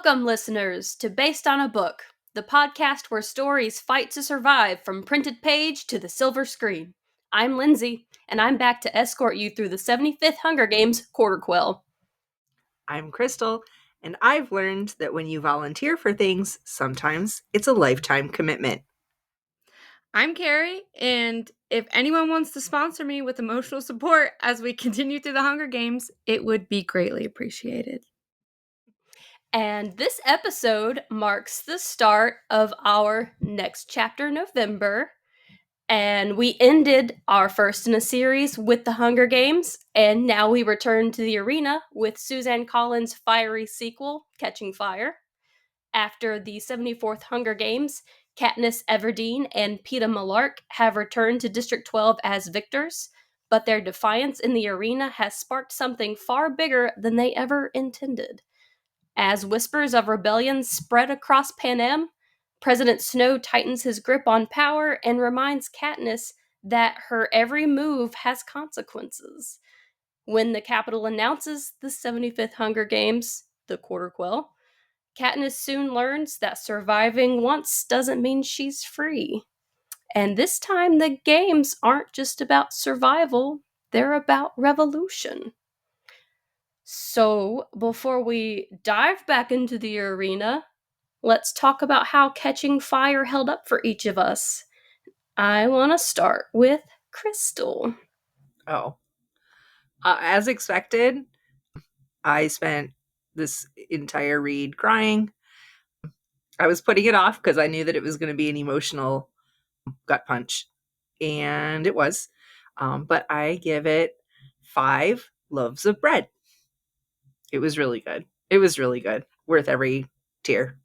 Welcome, listeners, to Based on a Book, the podcast where stories fight to survive from printed page to the silver screen. I'm Lindsey, and I'm back to escort you through the 75th Hunger Games quarter quell. I'm Crystal, and I've learned that when you volunteer for things, sometimes it's a lifetime commitment. I'm Keri, and if anyone wants to sponsor me with emotional support as we continue through the Hunger Games, it would be greatly appreciated. And this episode marks the start of our next chapter, November. And we ended our first in a series with the Hunger Games, and now we return to the arena with Suzanne Collins' fiery sequel, Catching Fire. After the 74th Hunger Games, Katniss Everdeen and Peeta Mellark have returned to District 12 as victors, but their defiance in the arena has sparked something far bigger than they ever intended. As whispers of rebellion spread across Panem, President Snow tightens his grip on power and reminds Katniss that her every move has consequences. When the Capitol announces the 75th Hunger Games, the quarter quell, Katniss soon learns that surviving once doesn't mean she's free. And this time, the games aren't just about survival, they're about revolution. So, before we dive back into the arena, let's talk about how Catching Fire held up for each of us. I want to start with Crystal. As expected, I spent this entire read crying. I was putting it off because I knew that it was going to be an emotional gut punch, and it was. But I give it 5 loaves of bread. It was really good. It was really good. Worth every tear.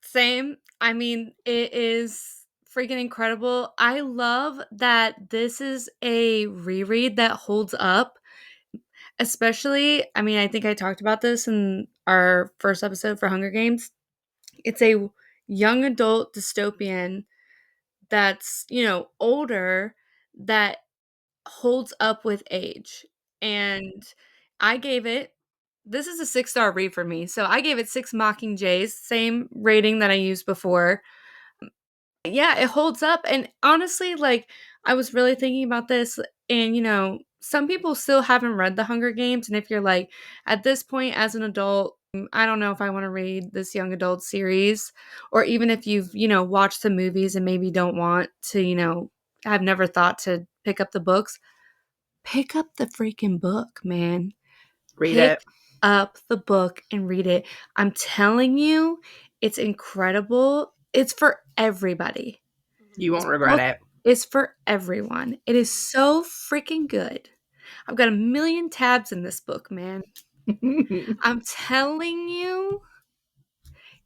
Same. I mean, it is freaking incredible. I love that this is a reread that holds up. Especially, I mean, I think I talked about this in our first episode for Hunger Games. It's a young adult dystopian that's, older that holds up with age. And I gave it, this is a 6-star read for me. So I gave it 6 Mockingjays, same rating that I used before. Yeah, it holds up. And honestly, I was really thinking about this, and some people still haven't read The Hunger Games. And if you're like, at this point as an adult, I don't know if I want to read this young adult series, or even if you've, watched the movies and maybe don't want to, have never thought to pick up the books, pick up the freaking book, man. Read Pick it. up the book and read it. I'm telling you, it's incredible. It's for everybody. You won't regret it. It's for everyone. It is so freaking good. I've got 1,000,000 tabs in this book, man. I'm telling you,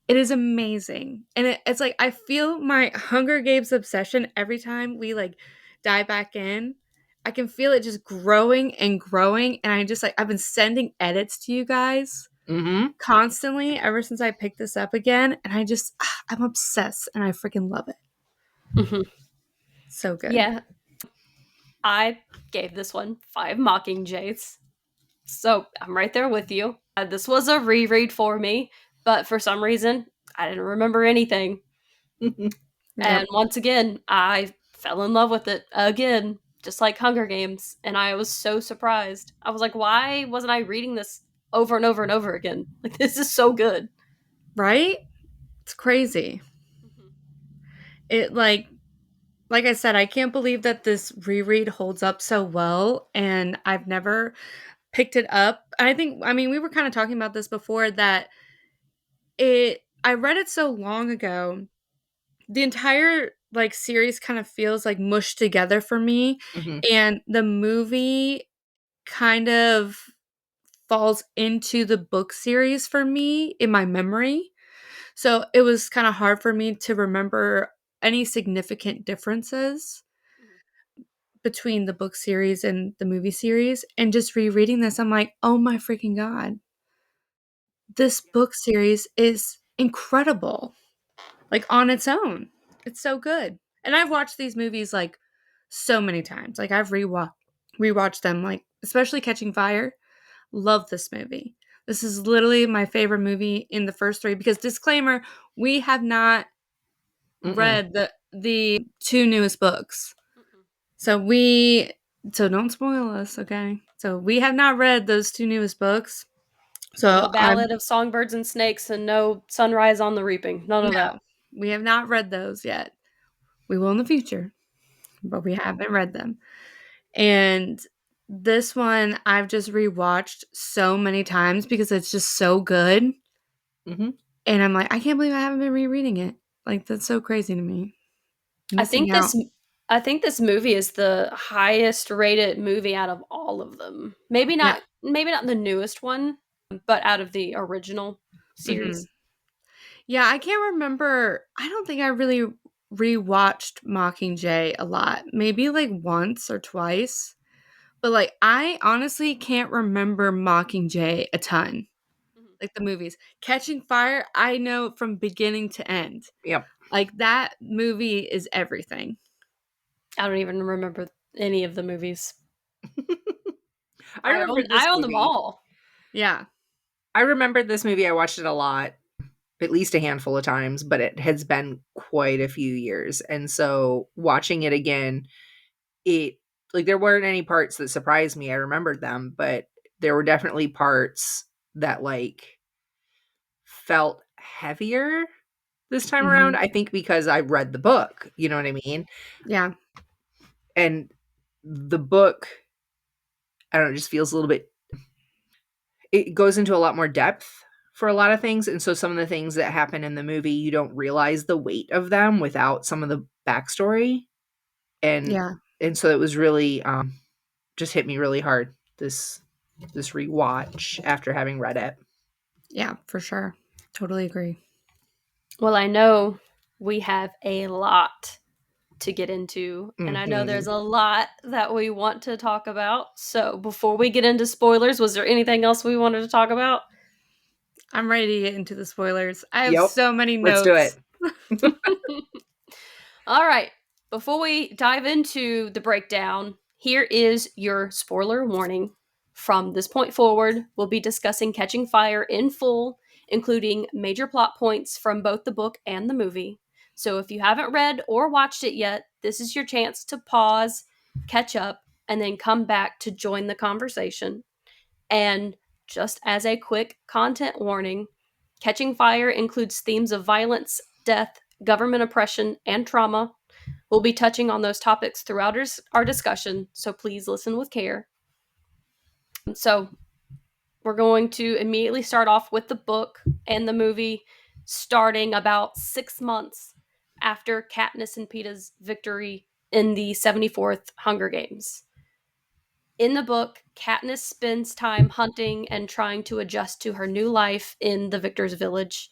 it is amazing. And it's like, I feel my Hunger Games obsession every time we dive back in. I can feel it just growing and growing. And I've been sending edits to you guys constantly ever since I picked this up again. And I'm obsessed and I freaking love it. Mm-hmm. So good. Yeah. I gave this one 5 Mockingjays. So I'm right there with you. This was a reread for me, but for some reason, I didn't remember anything. And once again, I fell in love with it again, just like Hunger Games, and I was so surprised. I was like, why wasn't I reading this over and over and over again? Like, this is so good. Right? It's crazy. It like I said, I can't believe that this reread holds up so well, and I've never picked it up. I mean, we were kind of talking about this before, that I read it so long ago. The entire series kind of feels like mushed together for me, and the movie kind of falls into the book series for me in my memory. So it was kind of hard for me to remember any significant differences between the book series and the movie series. And just rereading this, I'm like, oh my freaking God. This book series is incredible. On its own. It's so good. And I've watched these movies so many times. I've rewatched them, especially Catching Fire. Love this movie. This is literally my favorite movie in the first three because disclaimer, we have not read the two newest books. So don't spoil us, okay? So we have not read those two newest books. So No Ballad of Songbirds and Snakes and no Sunrise on the Reaping. None of that. we have not read those yet. We will in the future, but we haven't read them. And this one I've just rewatched so many times because it's just so good. Mm-hmm. And I'm like, I can't believe I haven't been rereading it. Like, that's so crazy to me. I think this movie is the highest rated movie out of all of them. Maybe not the newest one, but out of the original series. Yeah, I can't remember. I don't think I really rewatched Mockingjay a lot. Maybe like once or twice. But like I honestly can't remember Mockingjay a ton. Like the movies. Catching Fire, I know from beginning to end. Yep. Like that movie is everything. I don't even remember any of the movies. I own them all. Yeah. I remembered this movie. I watched it a lot, at least a handful of times, but it has been quite a few years. And so watching it again, there weren't any parts that surprised me. I remembered them, but there were definitely parts that felt heavier this time around. I think because I read the book, you know what I mean? Yeah. And the book, I don't know, just feels a little bit, it goes into a lot more depth for a lot of things. And so some of the things that happen in the movie, you don't realize the weight of them without some of the backstory. And so it was really, just hit me really hard, this rewatch after having read it. Yeah, for sure. Totally agree. Well, I know we have a lot to get into, and I know there's a lot that we want to talk about. So before we get into spoilers, was there anything else we wanted to talk about? I'm ready to get into the spoilers. I have so many notes. Let's do it. All right. Before we dive into the breakdown, here is your spoiler warning. From this point forward, we'll be discussing Catching Fire in full, including major plot points from both the book and the movie. So if you haven't read or watched it yet, this is your chance to pause, catch up, and then come back to join the conversation. And just as a quick content warning, Catching Fire includes themes of violence, death, government oppression, and trauma. We'll be touching on those topics throughout our discussion, so please listen with care. So, we're going to immediately start off with the book and the movie, starting about 6 months after Katniss and Peeta's victory in the 74th Hunger Games. In the book, Katniss spends time hunting and trying to adjust to her new life in the Victor's Village,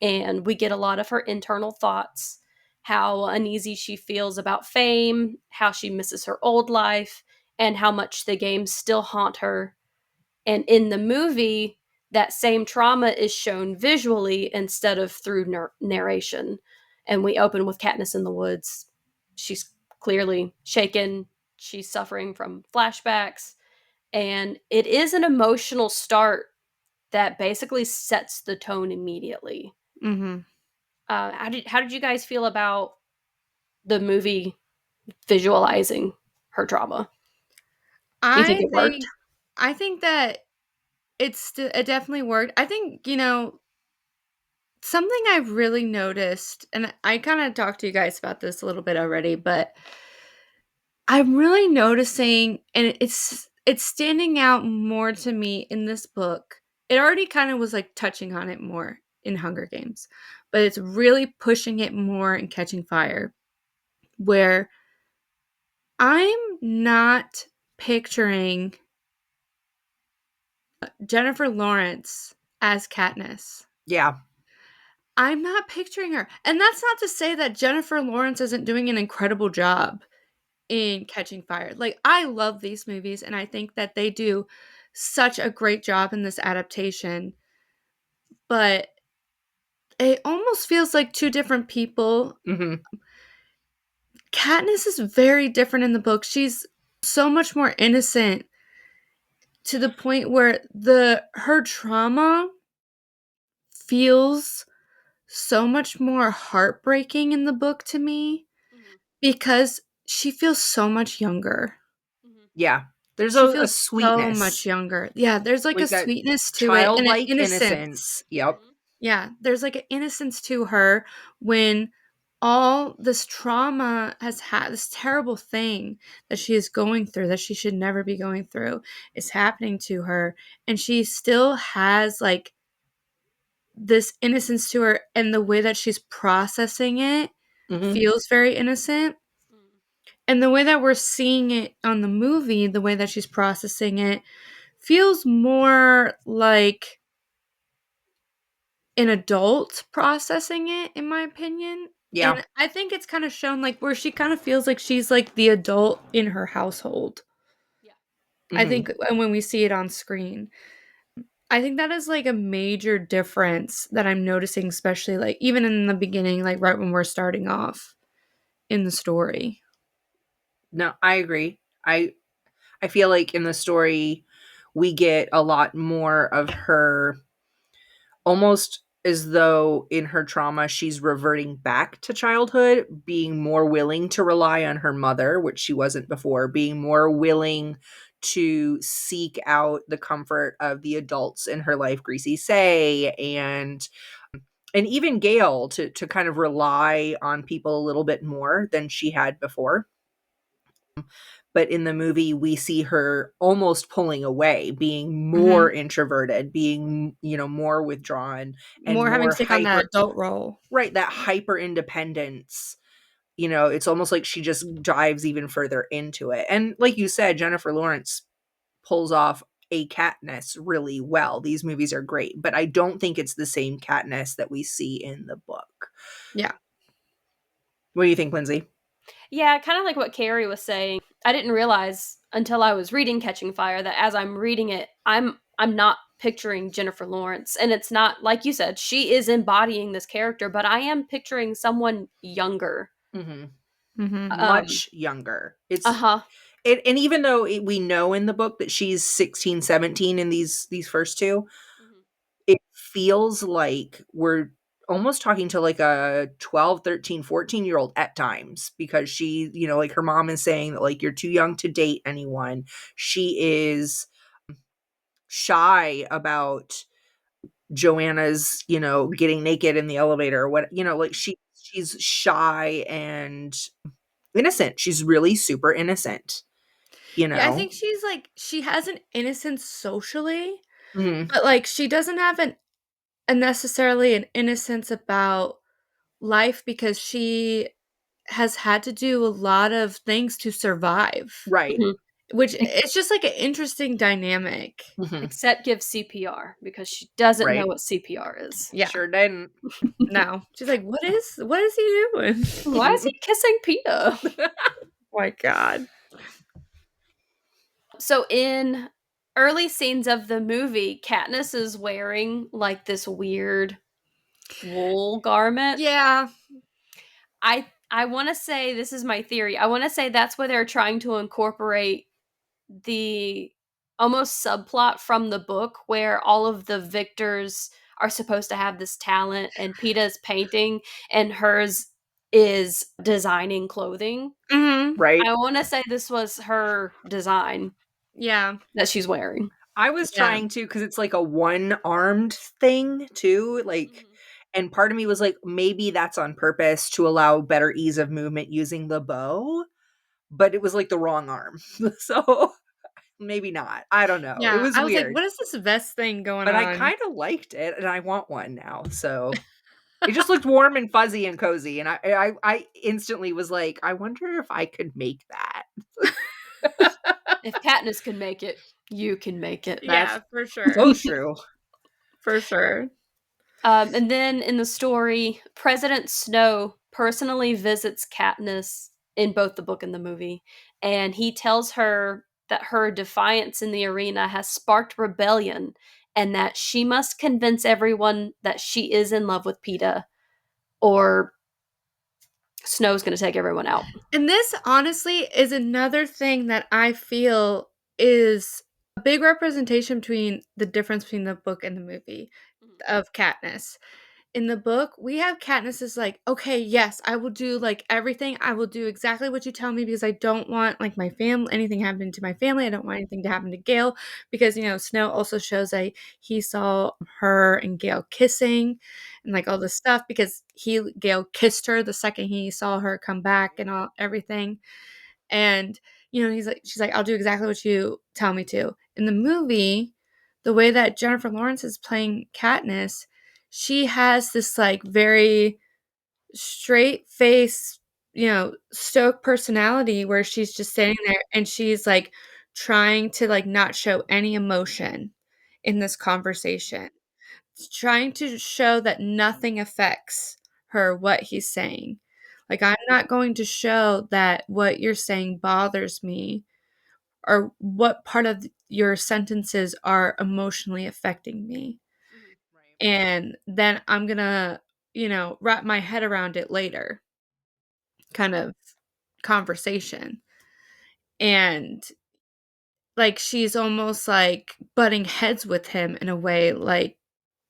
and we get a lot of her internal thoughts, how uneasy she feels about fame, how she misses her old life, and how much the games still haunt her. And in the movie, that same trauma is shown visually instead of through narration. And we open with Katniss in the woods. She's clearly shaken. She's suffering from flashbacks. And it is an emotional start that basically sets the tone immediately. How did you guys feel about the movie visualizing her trauma? Do you think it worked? I think that it definitely worked. I think, something I've really noticed, and I kind of talked to you guys about this a little bit already, but I'm really noticing, and it's standing out more to me in this book. It already kind of was like touching on it more in Hunger Games, but it's really pushing it more in Catching Fire, where I'm not picturing Jennifer Lawrence as Katniss. Yeah. I'm not picturing her. And that's not to say that Jennifer Lawrence isn't doing an incredible job in Catching Fire. Like, I love these movies, and I think that they do such a great job in this adaptation. But it almost feels like two different people. Katniss is very different in the book. She's so much more innocent to the point where her trauma feels so much more heartbreaking in the book to me Mhm. because she feels so much younger. Mhm. Yeah. There's She a feels so much sweetness. younger. Yeah, there's like a Like that sweetness to it and an childlike innocence. innocence. Yep. Mhm. Yeah, there's like an innocence to her when all this trauma has had this terrible thing that she is going through that she should never be going through is happening to her, and she still has like this innocence to her, and the way that she's processing it Hmm. feels very innocent. Mhm. And the way that we're seeing it on the movie, the way that she's processing it feels more like an adult processing it, in my opinion. Yeah. And I think it's kind of shown like where she kind of feels like she's like the adult in her household. Yeah. I Hmm. think and when we see it on screen, I think that is like a major difference that I'm noticing, especially like even in the beginning, like right when we're starting off in the story. No, I agree. I feel like in the story we get a lot more of her, almost as though in her trauma she's reverting back to childhood, being more willing to rely on her mother, which she wasn't before, being more willing to seek out the comfort of the adults in her life, Greasy Say and even Gail, to kind of rely on people a little bit more than she had before. But in the movie we see her almost pulling away, being more Mhm. introverted, being, more withdrawn and More having more to take on that hyper, adult role. right, that hyper independence. It's almost like she just dives even further into it. And like you said, Jennifer Lawrence pulls off a Katniss really well. These movies are great, but I don't think it's the same Katniss that we see in the book. Yeah. What do you think, Lindsay? Yeah, kind of like what Carrie was saying. I didn't realize until I was reading Catching Fire that as I'm reading it, I'm not picturing Jennifer Lawrence, and it's not like you said she is embodying this character, but I am picturing someone younger. Hmm. Mhm. Much younger. Uh huh. And even though we know in the book that she's 16, 17 in these first two, Hmm. it feels like we're almost talking to like a 12, 13, 14 year old at times, because she, like her mom is saying that like you're too young to date anyone. She is shy about Joanna's, getting naked in the elevator or what, like she's shy and innocent. She's really super innocent, you Yeah, I know. think she's like she has an innocence socially, Mhm. but like she doesn't have a necessarily an innocence about life because she has had to do a lot of things to survive, Right. Hmm. which it's just like an interesting dynamic. Mhm. Except give CPR because she doesn't know Right. what CPR is. Yeah. Sure didn't. No. She's like, what is he doing? Why is he kissing Peta? Oh my god. So in early scenes of the movie, Katniss is wearing like this weird wool garment. Yeah. I want to say this is my theory. I want to say that's where they're trying to incorporate the almost subplot from the book where all of the victors are supposed to have this talent and Peta's painting and hers is designing clothing. Mhm. Right. I want to say this was her design Yeah. that she's wearing. I was Yeah. trying to, because it's like a one-armed thing too, like, Mhm. and part of me was like, maybe that's on purpose to allow better ease of movement using the bow, but it was like the wrong arm. So maybe not. I don't know. It Yeah. was I was like, weird, what is this vest thing going but I on? kind of liked it and I want one now. So it just looked warm and fuzzy and cozy. And I instantly was like, I wonder if I could make that. If Katniss can make it, you can make it. That's Yeah, for sure. so true. For sure. And then in the story, President Snow personally visits Katniss in both the book and the movie, and he tells her that her defiance in the arena has sparked rebellion and that she must convince everyone that she is in love with Peeta, or Snow's going to take everyone out. And this honestly is another thing that I feel is a big representation between the difference between the book and the movie of Katniss. In the book, we have Katniss is like, okay, yes, I will do like everything. I will do exactly what you tell me because I don't want like my family, anything happening to my family. I don't want anything to happen to Gale because, Snow also shows that he saw her and Gale kissing and like all this stuff because Gale kissed her the second he saw her come back and all everything. And, she's like, I'll do exactly what you tell me to. In the movie, the way that Jennifer Lawrence is playing Katniss, she has this like very straight face, stoic personality where she's just sitting there and she's like trying to like not show any emotion in this conversation, trying to show that nothing affects her what he's saying. Like, I'm not going to show that what you're saying bothers me or what part of your sentences are emotionally affecting me. Right. And then I'm gonna, wrap my head around it later kind of conversation. And like she's almost like butting heads with him in a way, like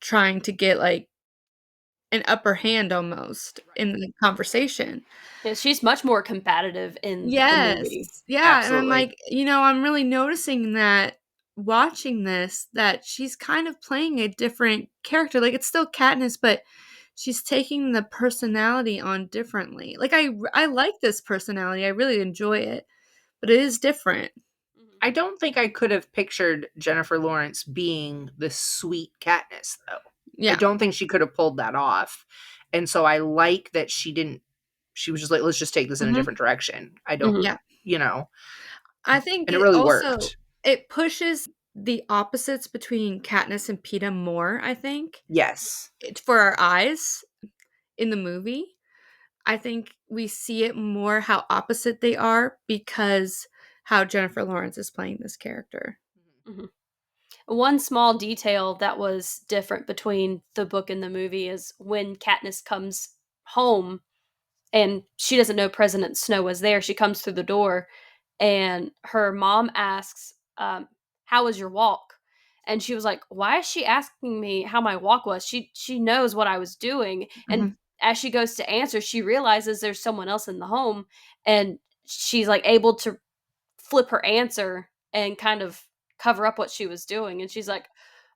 trying to get like an upper hand almost Right. in the conversation. Yeah, she's much more combative in the Yes. movie. Yeah, and I'm Absolutely. like, I'm really noticing that watching this, that she's kind of playing a different character. Like, it's still Katniss, but she's taking the personality on differently. Like, I like this personality. I really enjoy it, but it is different. I don't think I could have pictured Jennifer Lawrence being the sweet Katniss, though. I Yeah. don't think she could have pulled that off. And so I like that she was just like, let's just take this in a Mhm. different direction. I don't, Mhm. Yeah. you know, I think and it it really also worked. it pushes the opposites between Katniss and Peeta more, I think, Yes. for our eyes in the movie. I think we see it more how opposite they are because how Jennifer Lawrence is playing this character. Mhm. One small detail that was different between the book and the movie is when Katniss comes home and she doesn't know President Snow was there. She comes through the door and her mom asks, "How was your walk?" And she was like, "Why is she asking me how my walk was? She knows what I was doing." And Mhm. as she goes to answer, she realizes there's someone else in the home, and she's like able to flip her answer and kind of cover up what she was doing. And she's like,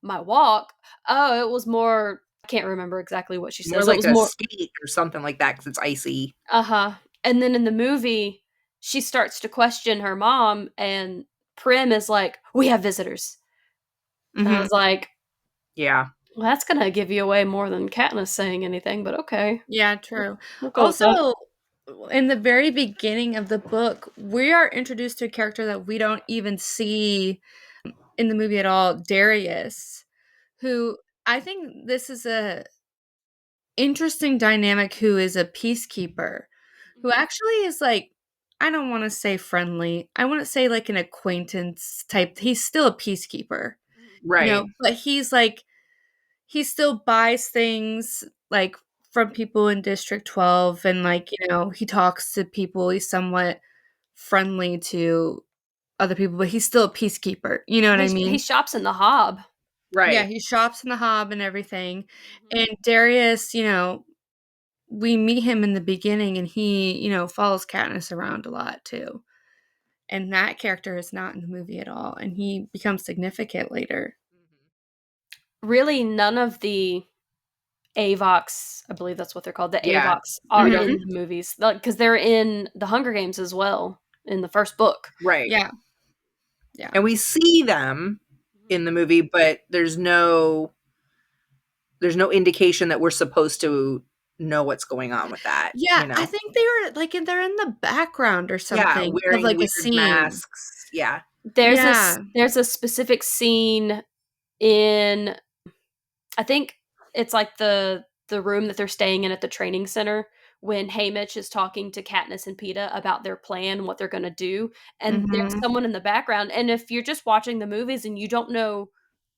"My walk? Oh, it was more." I can't remember exactly what she More says. It like was a more, skate or something like that because it's icy. uh-huh. And then in the movie, she starts to question her mom, and Prim is like, "We have visitors." And I Mhm. was like, Yeah. well, that's gonna give you away more than Katniss saying anything, but okay. Yeah, true. We'll go with that. Also, in the very beginning of the book, we are introduced to a character that we don't even see in the movie at all, Darius, who I think this is a interesting dynamic, who is a peacekeeper, who actually is like, I don't want to say friendly. I want to say like an acquaintance type. He's still a peacekeeper, Right. but he's like he still buys things like from people in District 12 and like, he talks to people. He's somewhat friendly to other people, but he's still a peacekeeper. You know what I He mean? shops in the Hob. Yeah, Right. he shops in the Hob and everything. And Darius, we meet him in the beginning and he, follows Katniss around a lot too. And that character is not in the movie at all. And he becomes significant later. Really, none of the Avox, I believe that's what they're called, the Yeah. Avox are We Mhm. don't. in the movies, because they're in the Hunger Games as well in the first book. Right. Yeah. Yeah. And we see them in the movie, but there's no indication that we're supposed to know what's going on with that, Yeah, you I know? think they were like they're in the background or Yeah, something of wearing like a weird scene. masks. Yeah. Yeah. There's a specific scene in, I think it's like the room that they're staying in at the training center when Haymitch is talking to Katniss and Peeta about their plan and what they're gonna do, and there's Mhm. someone in the background, and if you're just watching the movies and you don't know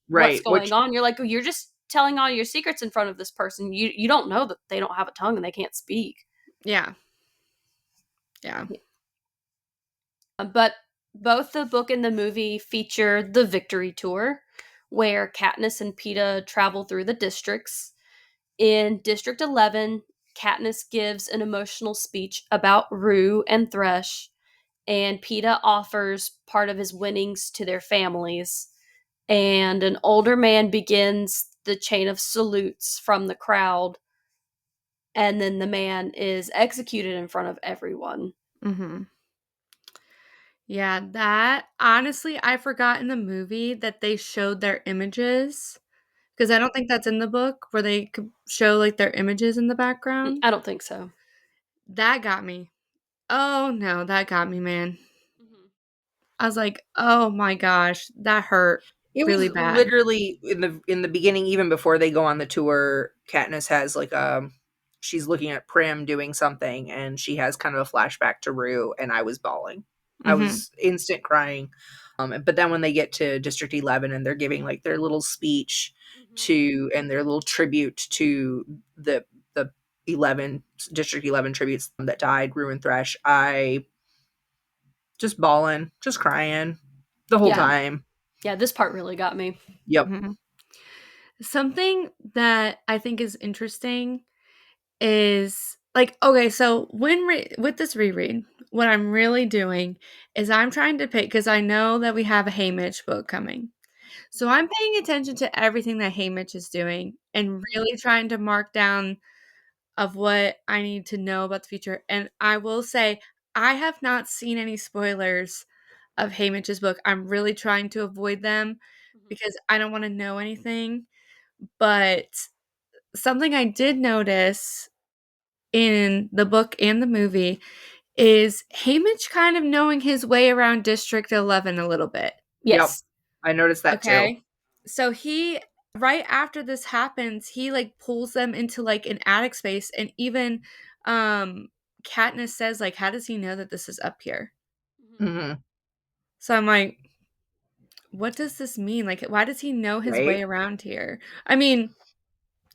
what's Right. going on, you're like, "Oh, you're just telling all your secrets in front of this person. You don't know that they don't have a tongue and they can't speak." Yeah. Yeah. But Both the book and the movie feature the victory tour, where Katniss and Peeta travel through the districts. In District 11, Katniss gives an emotional speech about Rue and Thresh, and Peeta offers part of his winnings to their families. And an older man begins the chain of salutes from the crowd, and then the man is executed in front of everyone. Mm-hmm. Yeah, that honestly, I forgot in the movie that they showed their images because I don't think that's in the book where they could show like their images in the background. I don't think so. That got me. Oh no, that got me, man. Mm-hmm. I was like, oh my gosh, that hurt It really was bad. literally in the beginning, even before they go on the tour, Katniss has like she's looking at Prim doing something, and she has kind of a flashback to Rue, and I was bawling. I Mm-hmm. was instant crying. But then when they get to District 11 and they're giving like their little speech and their little tribute to the 11 District 11 tributes that died, Rue and Thresh, I just bawling, just crying the whole Yeah. time. Yeah, this part really got me. Yep. Mm-hmm. Something that I think is interesting is like, okay, so with this reread, what I'm really doing is I'm trying to pick because I know that we have a Haymitch book coming. So I'm paying attention to everything that Haymitch is doing and really trying to mark down of what I need to know about the future. And I will say, I have not seen any spoilers of Haymitch's book. I'm really trying to avoid them because I don't want to know anything. But something I did notice in the book and the movie is Haymitch kind of knowing his way around District 11 a little bit. Yep. Yes. I noticed that too. Okay. So he right after this happens, he like pulls them into like an attic space and even Katniss says like how does he know that this is up here? Hmm. So I'm like what does this mean? Like why does he know his Right? way around here? I mean,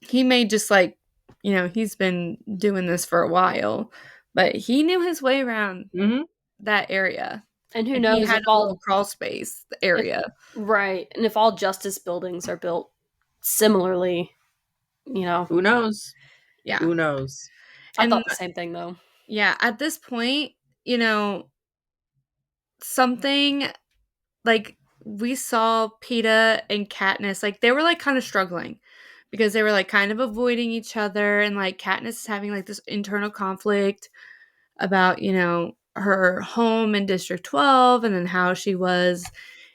he may just like, he's been doing this for a while, but he knew his way around Hmm. that area. And who And he knows had if a little all crawl space if area. right, and if all justice buildings are built similarly, you know. Who knows? Yeah. Who knows? I And thought the same thing though. yeah, at this point, something like we saw Peeta and Katniss, like they were like kind of struggling because they were like kind of avoiding each other and like Katniss is having like this internal conflict about, her home in District 12 and then how she was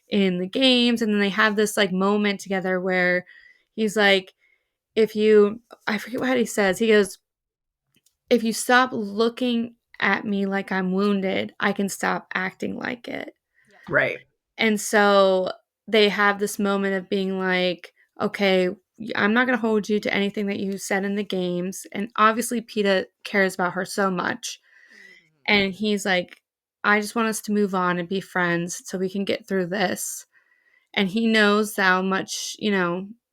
in the games. And then they have this like moment together where he's like, I forget what he says. He goes, if you stop looking at me like I'm wounded, I can stop acting like it. Right. And so they have this moment of being like, okay, I'm not going to hold you to anything that you said in the games. And obviously, Peeta cares about her so much. And he's like, I just want us to move on and be friends so we can get through this. And he knows how much,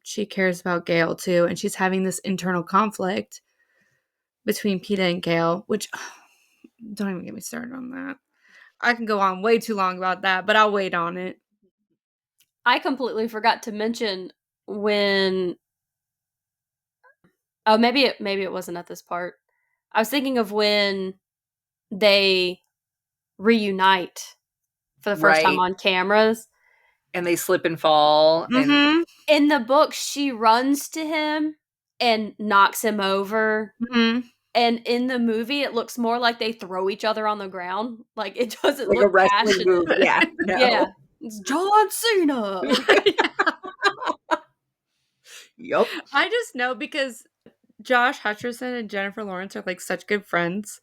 she cares about Gale too. And she's having this internal conflict between Peeta and Gale, which don't even get me started on that. I can go on way too long about that, but I'll wait on it. I completely forgot to mention when maybe it wasn't at this part. I was thinking of when they reunite for the first time Right. on cameras. And they slip and fall and Mm-hmm. In the book, she runs to him and knocks him over. Mm-hmm. And in the movie, it looks more like they throw each other on the ground. Like it doesn't like a look wrestling passionate. move. Yeah. No. Yeah. It's John Cena. Yep. I just know because Josh Hutcherson and Jennifer Lawrence are like such good friends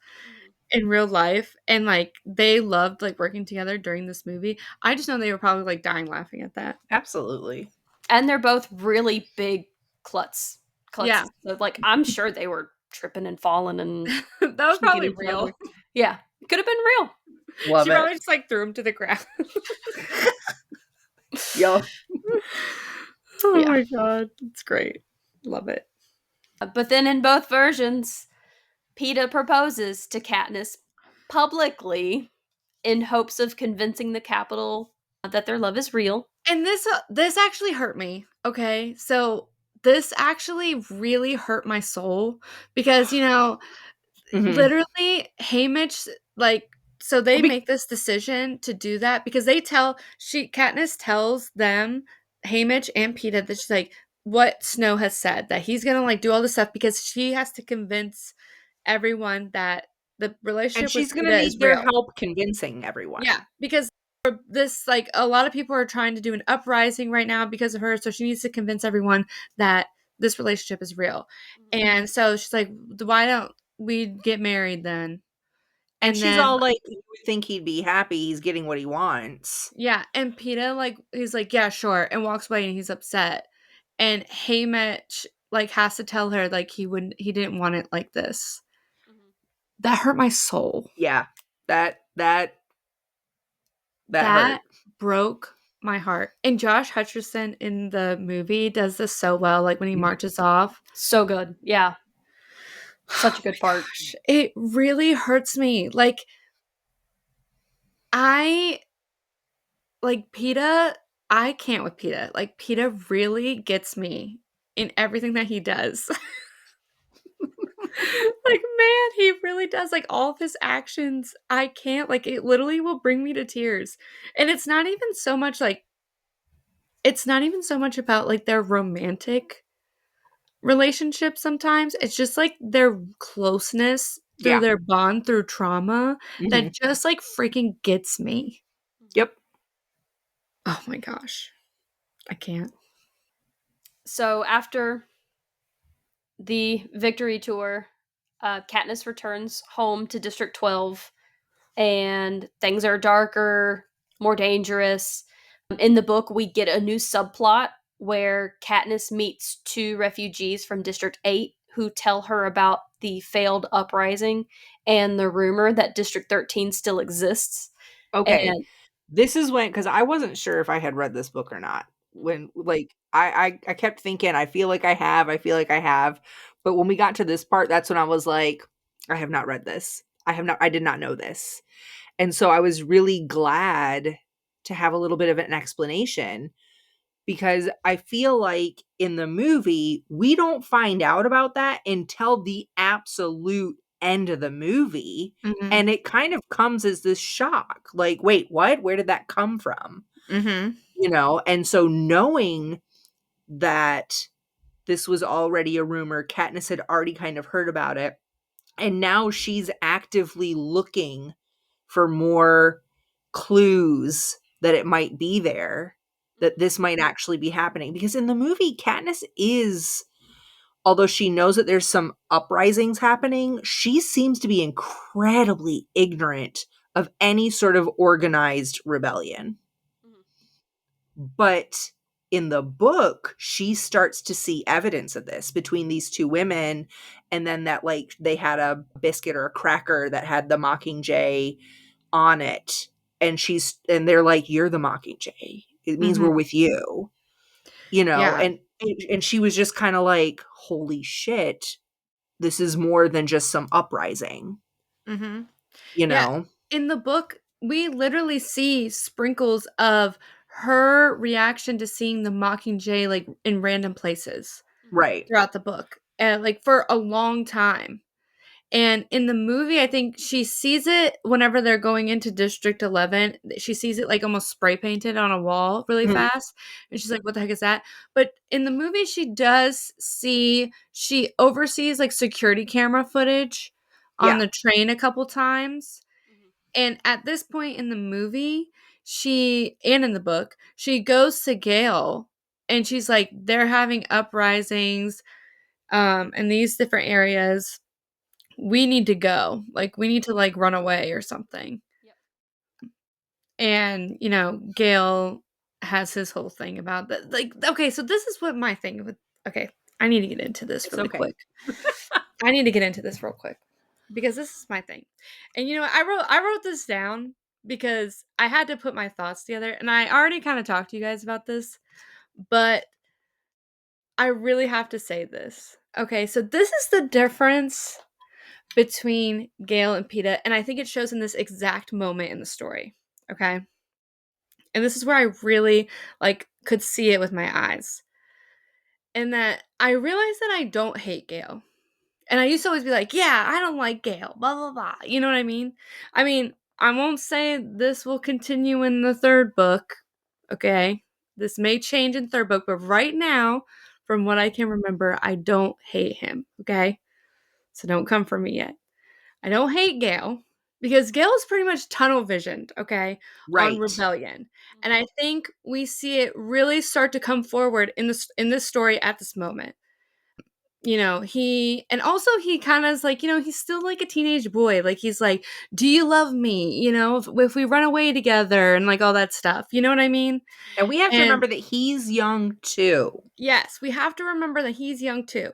in real life and like they loved like working together during this movie. I just know they were probably like dying laughing at that. Absolutely. And they're both really big klutz. Yeah. So, like, I'm sure they were tripping and falling and That was kicking probably each real. other. Yeah. It could have been real. Love She it. probably just like threw him to the ground. Yep. Oh Yeah. my god. It's great. Love it. But then in both versions, Peeta proposes to Katniss publicly in hopes of convincing the capital that their love is real. And this actually hurt me. Okay, so this actually really hurt my soul because literally Hamish, like, so they make this decision to do that because Katniss tells them, Hamish and Peeta, that she's like, what Snow has said, that he's gonna like do all this stuff because she has to convince everyone that the And relationship with she's going to Peeta is need their real. help convincing everyone. Yeah, because this, like, a lot of people are trying to do an uprising right now because of her, so she needs to convince everyone that this relationship is real. And so she's like, why don't we get married then? And And she's then, all like, you would think he'd be happy. He's getting what he wants. yeah, and Peeta, like, he's like, yeah, sure, and walks away and he's upset. And Haymitch, like, has to tell her, like, he didn't want it like this. That hurt my soul. Yeah, that hurt. That broke my heart. And Josh Hutcherson in the movie does this so well, like when he marches off. So good. Yeah. Such a good part. Gosh, it really hurts me. Like, Peeta, I can't with Peeta. Like, Peeta really gets me in everything that he does. Like, man, he really does. Like, all of his actions, I can't. Like, it literally will bring me to tears. And it's not even so much about like their romantic relationship sometimes. It's just like their closeness through Yeah. their bond through trauma that just like freaking gets me. Yep. Oh my gosh. I can't. So after the victory tour, Katniss returns home to District 12, and things are darker, more dangerous. In the book, we get a new subplot where Katniss meets two refugees from District 8 who tell her about the failed uprising and the rumor that District 13 still exists. Okay. And This is when, because I wasn't sure if I had read this book or not. When, like, I kept thinking, I feel like I have. But when we got to this part, that's when I was like, I have not read this. I did not know this. And so I was really glad to have a little bit of an explanation, because I feel like in the movie, we don't find out about that until the absolute end of the movie. Mm-hmm. And it kind of comes as this shock. Like, wait, what? Where did that come from? Mm-hmm. And so knowing that this was already a rumor, Katniss had already kind of heard about it. And now she's actively looking for more clues that it might be there, that this might actually be happening. Because in the movie, Katniss is, although she knows that there's some uprisings happening, she seems to be incredibly ignorant of any sort of organized rebellion. But in the book, she starts to see evidence of this between these two women, and then that, like, they had a biscuit or a cracker that had the Mockingjay on it, and they're like, you're the Mockingjay. It means we're with you. Yeah. And she was just kind of like, holy shit, this is more than just some uprising. Mm-hmm. You Yeah. know? In the book, we literally see sprinkles of her reaction to seeing the Mockingjay like in random places Right. throughout the book, and like for a long time. And in the movie, I think she sees it whenever they're going into District 11. She sees it like almost spray painted on a wall really fast. And she's like, what the heck is that? But in the movie, she oversees like security camera footage on the train a couple times. And at this point in the movie, and in the book, she goes to Gale and she's like, they're having uprisings in these different areas. We need to go. Like, we need to like run away or something. Yep. And, Gale has his whole thing about that. Like, okay, so this is what my thing with, okay, I need to get into this really quick. I need to get into this real quick because this is my thing. And I wrote this down because I had to put my thoughts together, and I already kind of talked to you guys about this, but I really have to say this. Okay, so this is the difference between Gale and Peeta, and I think it shows in this exact moment in the story. Okay. And this is where I really could see it with my eyes. And that I realized that I don't hate Gale. And I used to always be like, yeah, I don't like Gale, blah, blah, blah. You know what I mean? I mean, I won't say this will continue in the third book. Okay. This may change in third book, but right now, from what I can remember, I don't hate him. Okay. So don't come for me yet. I don't hate Gale because Gale is pretty much tunnel visioned, okay, on Right. rebellion. And I think we see it really start to come forward in this story at this moment. You know, he and also he kind of is like, he's still like a teenage boy. Like he's like, "Do you love me?" If we run away together and like all that stuff. You know what I mean? And we have to And remember that he's young too. yes, we have to remember that he's young too.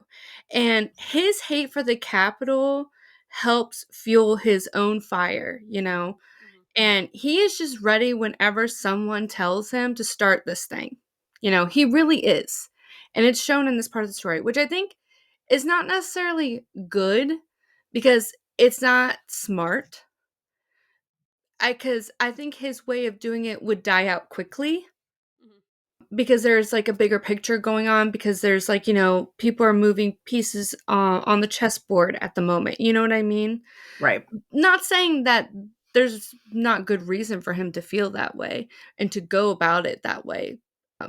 And his hate for the capital helps fuel his own fire. And he is just ready whenever someone tells him to start this thing. He really is. And it's shown in this part of the story, which I think is not necessarily good because it's not smart. Because I think his way of doing it would die out quickly because there's like a bigger picture going on because there's people are moving pieces on the chessboard at the moment. You know what I mean? Right. Not saying that there's not good reason for him to feel that way and to go about it that way.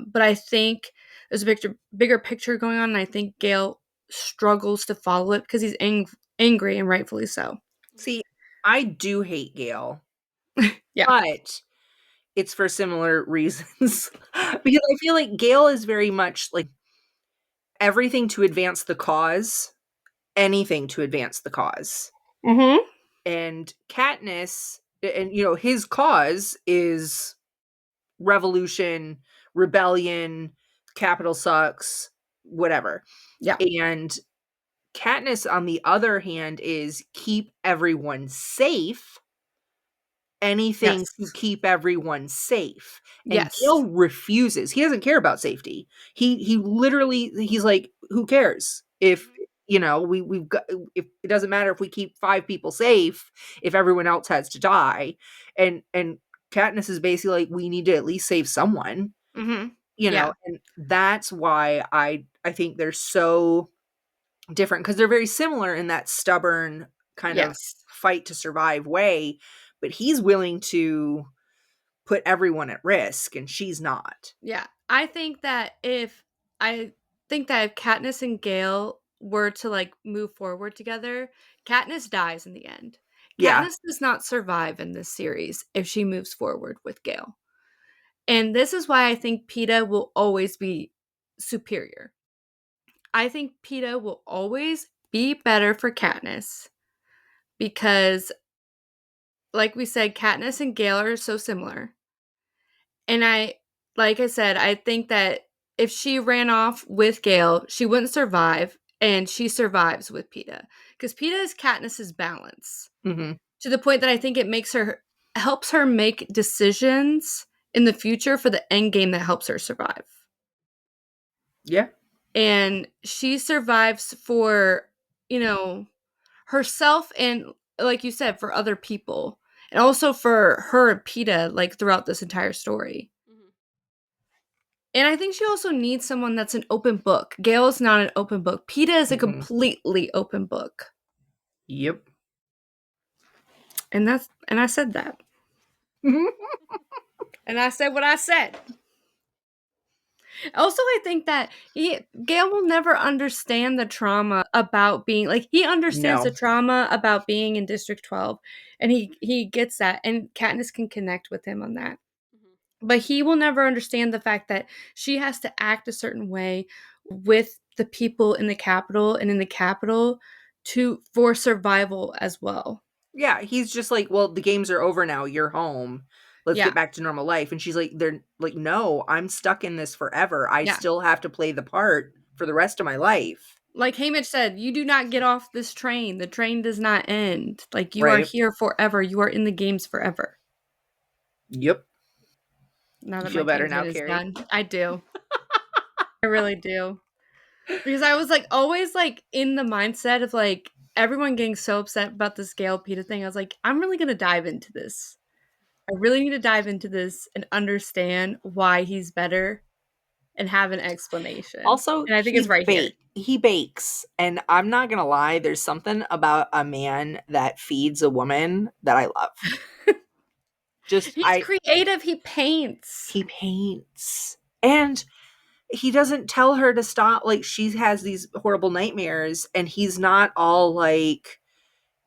But I think there's a bigger picture going on, and I think Gale struggles to follow it because he's angry, and rightfully so. See, I do hate Gale, Yeah. but it's for similar reasons. Because I feel like Gale is very much like everything to advance the cause, anything to advance the cause. Mm-hmm. And Katniss, and his cause is revolution, rebellion, capital sucks, whatever. Yeah. And Katniss, on the other hand, is keep everyone safe, anything Yes. to keep everyone safe. And Yes. Gale refuses. He doesn't care about safety. He literally, he's like, who cares if we've got, if it doesn't matter if we keep 5 people safe if everyone else has to die. And Katniss is basically like, we need to at least save someone. Mm-hmm. Yeah. And that's why I think they're so different, because they're very similar in that stubborn kind of Yes. fight to survive way, but he's willing to put everyone at risk and she's not. Yeah. I think that if Katniss and Gale were to move forward together, Katniss dies in the end. Yeah. Katniss does not survive in this series if she moves forward with Gale. And this is why I think Peeta will always be superior. I think Peeta will always be better for Katniss because, like we said, Katniss and Gale are so similar. And like I said, I think that if she ran off with Gale, she wouldn't survive, and she survives with Peeta because Peeta is Katniss's balance Mm-hmm. to the point that I think it helps her make decisions in the future for the end game that helps her survive. Yeah. And she survives for, herself and, like you said, for other people. And also for her and Peeta, throughout this entire story. And I think she also needs someone that's an open book. Gale is not an open book. Peeta is a completely open book. Yep. And I said that. And I said what I said. Also, I think that Gale will never understand the trauma about being he understands No. the trauma about being in District 12, and he gets that, and Katniss can connect with him on that. But he will never understand the fact that she has to act a certain way with the people in the capital and in the capital for survival as well. Yeah, he's just like, well, the games are over now, you're home, let's Yeah. get back to normal life. And she's like, they're like, no, I'm stuck in this forever. I Yeah. still have to play the part for the rest of my life. Like Haymitch said, you do not get off this train. The train does not end. You are Right. here forever. You are in the games forever. Yep. Now You that feel my better tangent now, is Keri? done. I do. I really do. Because I was always in the mindset of everyone getting so upset about this Gale Peeta thing, I was like, I'm really gonna dive into this. I really need to dive into this and understand why he's better and have an explanation. Also, And I think it's right here. he bakes, and I'm not gonna lie, there's something about a man that feeds a woman that I love. He's creative, he paints. He paints. And he doesn't tell her to stop. Like, she has these horrible nightmares, and he's not all like,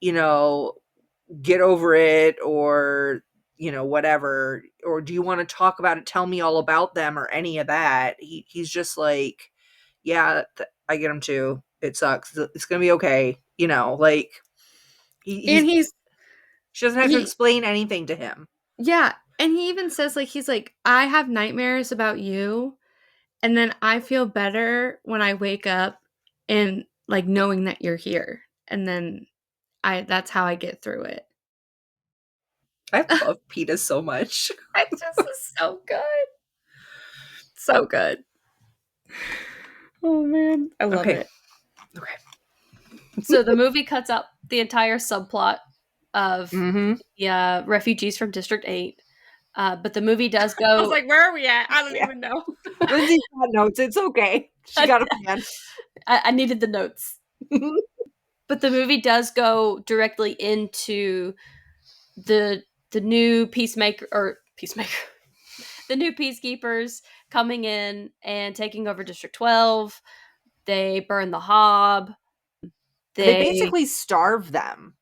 get over it, or whatever, or do you want to talk about it, tell me all about them, or any of that. He's just like, yeah, I get him too, it sucks, it's gonna be okay, like she doesn't have to explain anything to him. Yeah, and he even says, like, he's like, I have nightmares about you, and then I feel better when I wake up and, like, knowing that you're here, and then that's how I get through it. I love Peeta so much. It just is so good. So good. Oh, man. I love it. Okay. So the movie cuts out the entire subplot of the refugees from District 8. But the movie does go... I was like, where are we at? I don't even know. Lindsay's got notes. It's okay. She got a plan. I needed the notes. But the movie does go directly into the new peacemaker, the new peacekeepers coming in and taking over District 12. They burn the Hob. They basically starve them.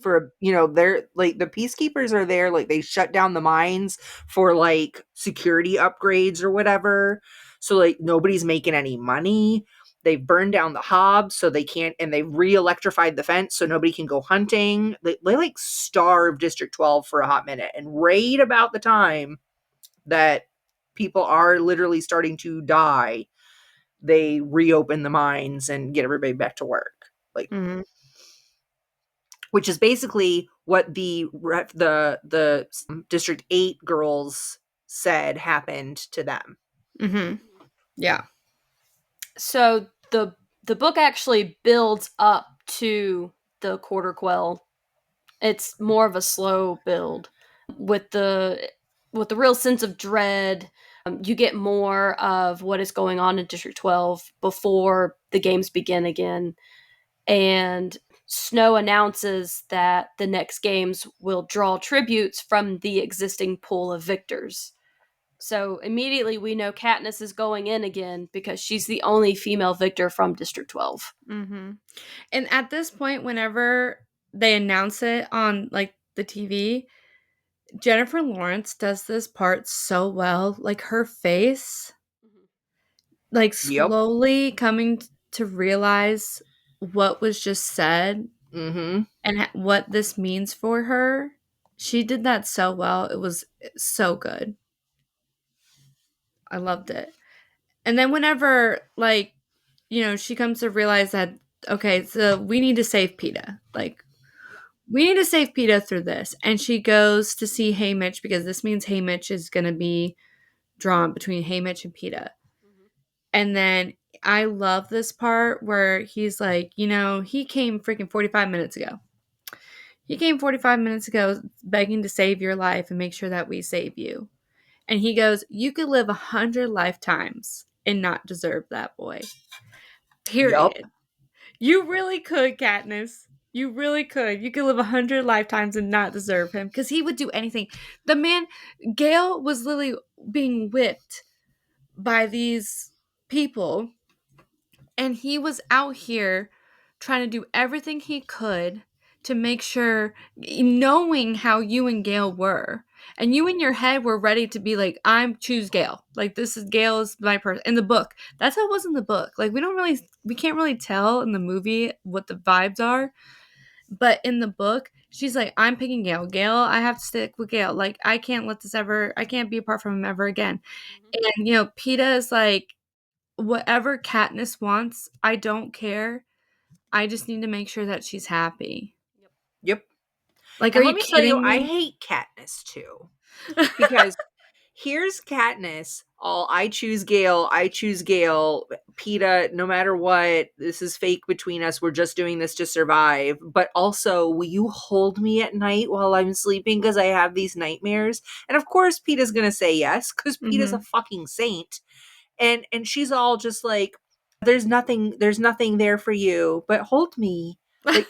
For, they're like, the peacekeepers are there, like, they shut down the mines for, like, security upgrades or whatever, so, like, nobody's making any money. They've burned down the Hob, so they can't, and they re-electrified the fence so nobody can go hunting. They like starve District 12 for a hot minute, and right about the time that people are literally starting to die, they reopen the mines and get everybody back to work, like. Which is basically what the District 8 girls said happened to them. Yeah. So the book actually builds up to the Quarter Quell. It's more of a slow build with the real sense of dread. You get more of what is going on in District 12 before the games begin again. And Snow announces that the next games will draw tributes from the existing pool of victors. So immediately we know Katniss is going in again because she's the only female victor from District 12. And at this point, whenever they announce it on, like, the TV, Jennifer Lawrence does this part so well. Like, her face, like, slowly coming to realize what was just said and what this means for her. She did that so well. It was so good. I loved it. And then whenever, like, she comes to realize that, okay, so we need to save Peeta. Like, we need to save Peeta through this. And she goes to see Haymitch because this means Haymitch is going to be drawn between Haymitch and Peeta. And then I love this part where he's like, he came freaking 45 minutes ago. He came 45 minutes ago begging to save your life and make sure that we save you. And he goes, you could live 100 lifetimes and not deserve that boy. Period. Yep. You really could, Katniss. You really could. You could live 100 lifetimes and not deserve him because he would do anything. The man, Gale was literally being whipped by these people, and he was out here trying to do everything he could to make sure, knowing how you and Gale were, and you in your head were ready to be like, I'm choose Gale. Like, this is Gale is my person. In the book, that's how it was in the book. Like, we can't really tell in the movie what the vibes are, but in the book, she's like, I'm picking Gale. Gale, I have to stick with Gale. Like, I can't be apart from him ever again. And, Peeta is like, whatever Katniss wants, I don't care. I just need to make sure that she's happy. Yep. Like, and let me tell you, I hate Katniss too. Because here's Katniss, I choose Gale, PETA, no matter what, this is fake between us. We're just doing this to survive. But also, will you hold me at night while I'm sleeping because I have these nightmares? And of course, PETA's going to say yes because PETA's a fucking saint. And she's all just like, there's nothing there for you, but hold me. Like,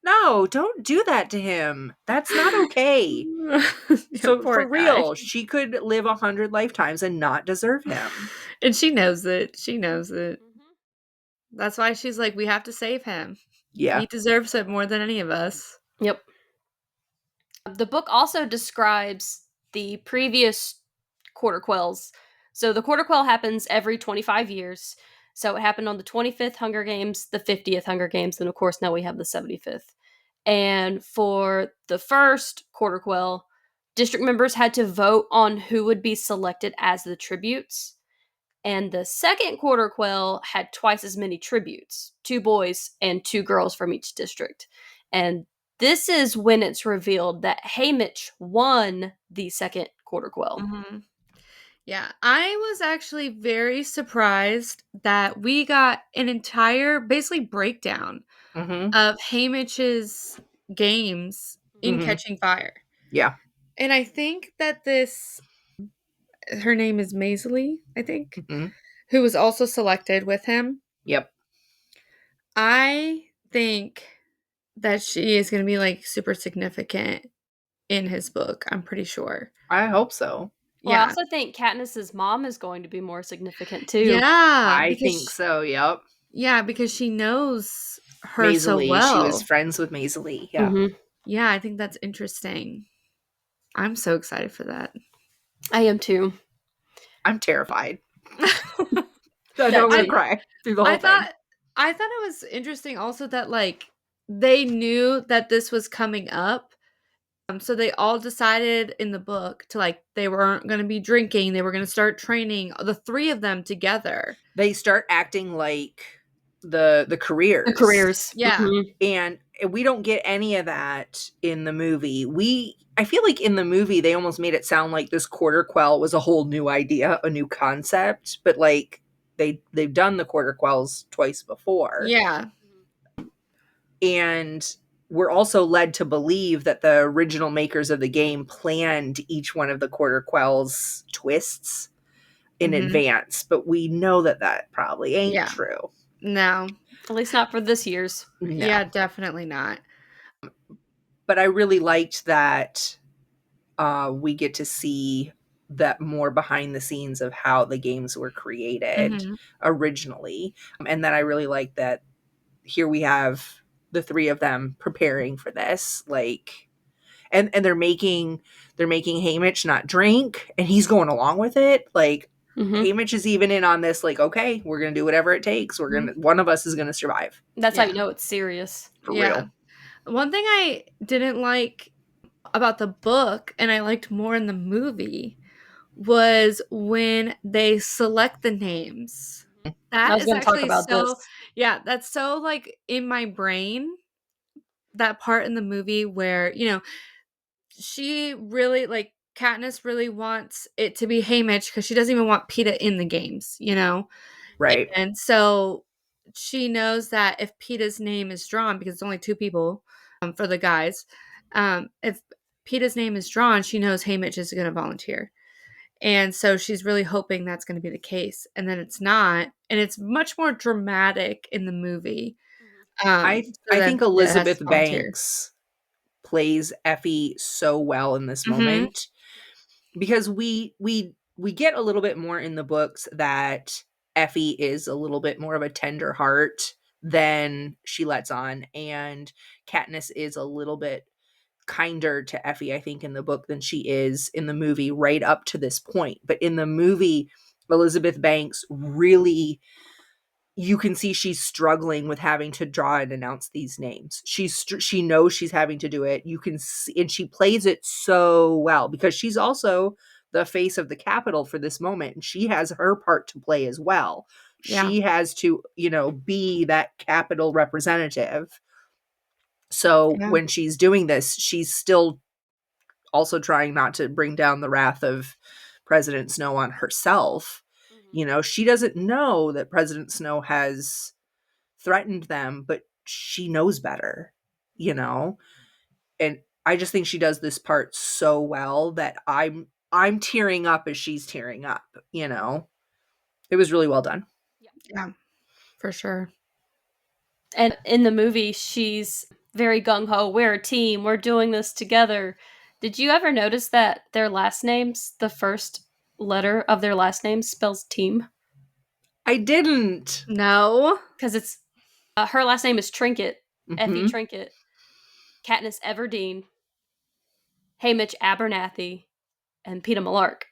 no, don't do that to him. That's not okay. So Poor for guy. real, she could live 100 lifetimes and not deserve him. And she knows it. She knows it. Mhm. That's why she's like, we have to save him. Yeah. He deserves it more than any of us. Yep. The book also describes the previous quarter quells. So the quarter quell happens every 25 years. So it happened on the 25th Hunger Games, the 50th Hunger Games, and of course now we have the 75th. And for the first quarter quell, district members had to vote on who would be selected as the tributes. And the second quarter quell had twice as many tributes, 2 boys and 2 girls from each district. And this is when it's revealed that Haymitch won the second quarter quell. Mm-hmm. Yeah, I was actually very surprised that we got an entire, basically, breakdown Mm-hmm. of Haymitch's games in Mhm. Catching Fire. Yeah. And I think that her name is Maisley, I think, Mhm. who was also selected with him. Yep. I think that she is going to be like super significant in his book. I'm pretty sure. I hope so. Well, I Yeah. also think Katniss's mom is going to be more significant too. Yeah. I think so. Yep. Yeah, because she knows her so Maisley. well. She was friends with Maisley. Yeah. Mhm. Yeah, I think that's interesting. I'm so excited for that. I am too. I'm terrified. I Yeah, know I'm gonna I- cry through the whole I thing. thought it was interesting also that like they knew that this was coming up. So they all decided in the book to like they weren't going to be drinking, they were going to start training, the 3 of them together. They start acting like the careers. The careers. Yeah. Mhm. And we don't get any of that in the movie. I feel like in the movie they almost made it sound like this quarter quell was a whole new idea, a new concept, but like they've done the quarter quells twice before. Yeah. And we're also led to believe that the original makers of the game planned each one of the quarter quells twists in Mhm. advance, but we know that probably ain't Yeah. true. No. At least not for this year's. No. Yeah, definitely not. But I really liked that we get to see that more behind the scenes of how the games were created Mhm. originally. And then I really like that here we have the 3 of them preparing for this, like, and they're making Haymitch not drink, and he's going along with it. Like, Mhm. Haymitch is even in on this, like, okay, we're gonna do whatever it takes. One of us is gonna survive. That's how Yeah. you know it's serious. For Yeah. real. One thing I didn't like about the book, and I liked more in the movie, was when they select the names. I That was is going to talk actually about so, this. yeah, that's so like in my brain. That part in the movie where, she really like Katniss really wants it to be Haymitch because she doesn't even want PETA in the games, Right. And so she knows that if PETA's name is drawn, because it's only 2 people for the guys, if PETA's name is drawn, she knows Haymitch is going to volunteer. And so she's really hoping that's going to be the case. And then it's not. And it's much more dramatic in the movie. I So that think PETA has Elizabeth to volunteer. Banks plays Effie so well in this Mhm. moment, because we get a little bit more in the books that Effie is a little bit more of a tender heart than she lets on, and Katniss is a little bit kinder to Effie, I think, in the book than she is in the movie right up to this point. But in the movie, Elizabeth Banks really, you can see she's struggling with having to draw and announce these names. She knows she's having to do it. You can see, and she plays it so well because she's also the face of the Capitol for this moment, and she has her part to play as well. Yeah. She has to, be that Capitol representative. So Yeah. when she's doing this, she's still also trying not to bring down the wrath of President Snow on herself. You know, she doesn't know that President Snow has threatened them, but she knows better, you know? And I just think she does this part so well that I'm tearing up as she's tearing up, you know? It was really well done. Yeah, for sure. And in the movie, she's very gung ho. We're a team. We're doing this together. Did you ever notice that their last names, the first letter of their last name, spells team? I didn't. No. Because it's her last name is Trinket, Effie Mhm. Trinket, Katniss Everdeen, Haymitch Abernathy, and Peeta Mellark.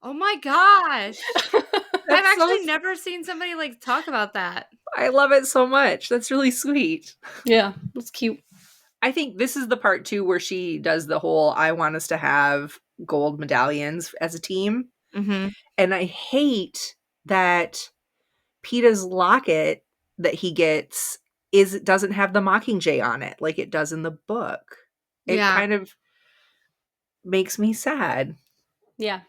Oh my gosh. I've That's so actually never seen somebody like talk about that. I love it so much. That's really sweet. Yeah, it's cute. I think this is the part too where she does the whole I want us to have gold medallions as a team. Mm-hmm. And I hate that Peeta's locket that he gets doesn't have the Mockingjay on it like it does in the book. It Yeah. kind of makes me sad. Yeah.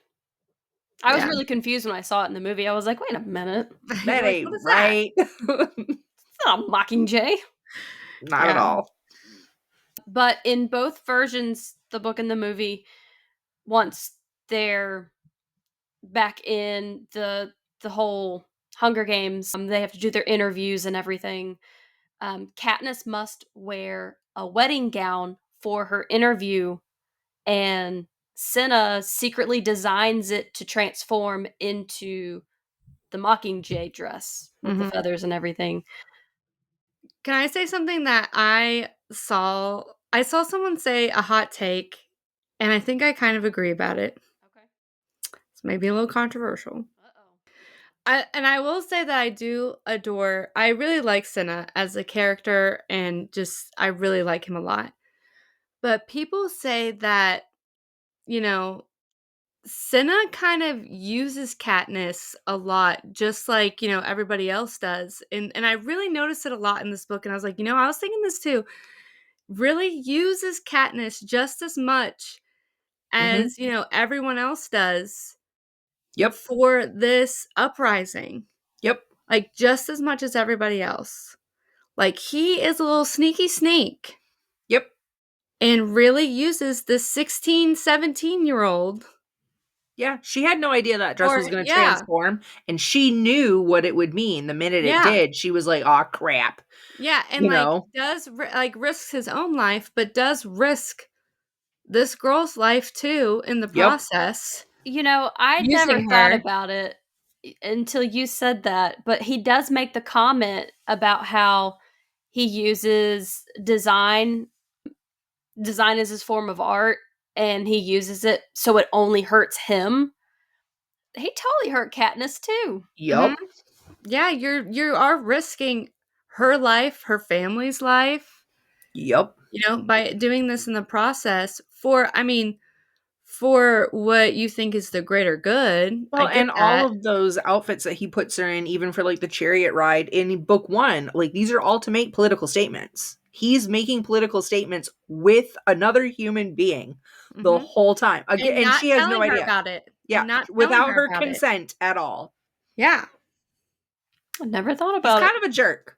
I was Yeah. really confused when I saw it in the movie. I was like, wait a minute. That Like, ain't what is right. It's not a Mockingjay. Not at Yeah. all. But in both versions, the book and the movie, once they're back in the whole Hunger Games, they have to do their interviews and everything. Katniss must wear a wedding gown for her interview, and Cinna secretly designs it to transform into the Mockingjay dress with the Mhm. feathers and everything. Can I say something that I saw? I saw someone say a hot take, and I think I kind of agree about it. Okay. It's maybe a little controversial. Uh-oh. I will say that I really like Cinna as a character, and just I really like him a lot. But people say that, you know, Cinna kind of uses Katniss a lot, just like, everybody else does. And I really noticed it a lot in this book. And I was like, I was thinking this too. Really uses Katniss just as much Mhm. as, everyone else does Yep. for this uprising. Yep. Like, just as much as everybody else. Like, he is a little sneaky snake Yep. and really uses this 16, 17-year-old. Yeah, she had no idea that dress Or, was going to yeah, transform, and she knew what it would mean the minute it yeah. did. She was like, "Aw, crap." Yeah, and, You know? risks his own life, but does risk this girl's life too in the Yep. process. I'd never Using thought her. about it until you said that, but he does make the comment about how he uses design is his form of art, and he uses it so it only hurts him. He totally hurt Katniss too. Yep. Yeah, you are risking her life, her family's life, Yep. by doing this in the process for what you think is the greater good. I Well, get and all that. of those outfits that he puts her in, even for like the chariot ride in book 1, like these are all to make political statements. He's making political statements with another human being the Mhm. whole time. Again, And and not she has no telling her idea. about it. Yeah, And not telling without her her about it. consent at all. Yeah. I never thought He's about kind it. of a jerk.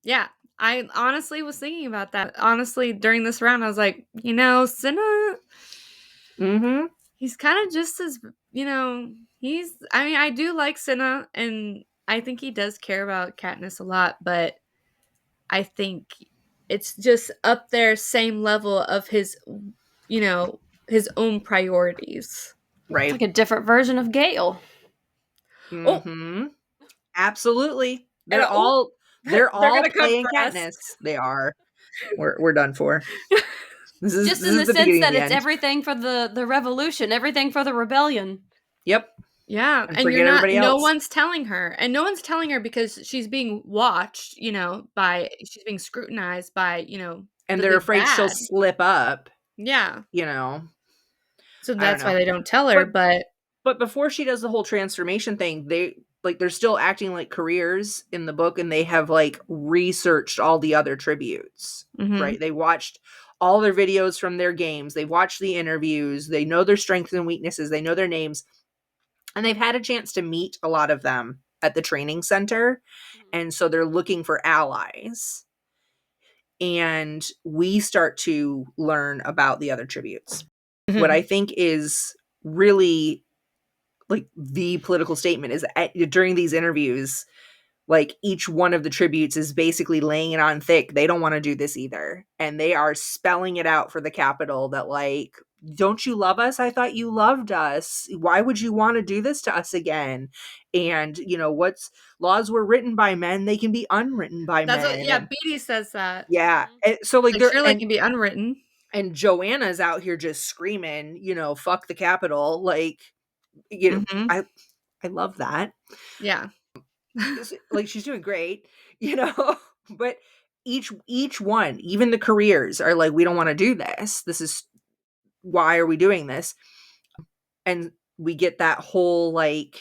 Yeah. I honestly was thinking about that. Honestly, during this round, I was like, Cinna, Mhm. he's kind of just as, I do like Cinna, and I think he does care about Katniss a lot, but I think it's just up there, same level of his, his own priorities. Right. Like a different version of Gale. Oh, Mhm. Absolutely. and They're all they're they're all gonna come playing for us. Katniss. They are. We're done for. Just This in is the the sense beginning of that the it's end. everything for the revolution, everything for the rebellion. Yep. Yeah, And and forget everybody no else. one's telling her. And no one's telling her because she's being watched, she's being scrutinized by, And the they're big afraid she'll bad. slip up, Yeah. you know. So I don't that's why know. they don't tell her, But but but before she does the whole transformation thing, they're still acting like careers in the book, and they have like researched all the other tributes. Mhm. Right? They watched all their videos from their games. They watched the interviews. They know their strengths and weaknesses. They know their names. And they've had a chance to meet a lot of them at the training center. And so they're looking for allies. And we start to learn about the other tributes. What I think is really like the political statement is during these interviews, like each one of the tributes is basically laying it on thick. They don't want to do this either. And they are spelling it out for the Capitol that like, don't you love us? I thought you loved us. Why would you want to do this to us again? And, you know, what's laws were written by men, they can be unwritten by That's what, men. yeah, And, Beatty says that. yeah. And so like Like, they're surely it can be unwritten. and Joanna's out here just screaming, you know, fuck the Capitol. Like, you know, I love that. Yeah. Like she's doing great, you know, but each one, even the careers are like, we don't want to do this. This is why are we doing this? And we get that whole like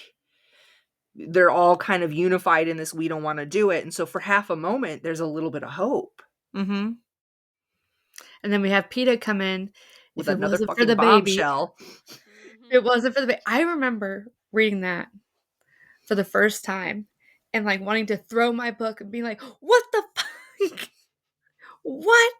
they're all kind of unified in this we don't want to do it. And so for half a moment there's a little bit of hope. Mm-hmm. And then we have PETA come in With if it another wasn't for fucking the baby. bombshell. If it wasn't for the baby. I remember reading that for the first time and like wanting to throw my book and being like, what the fuck? What?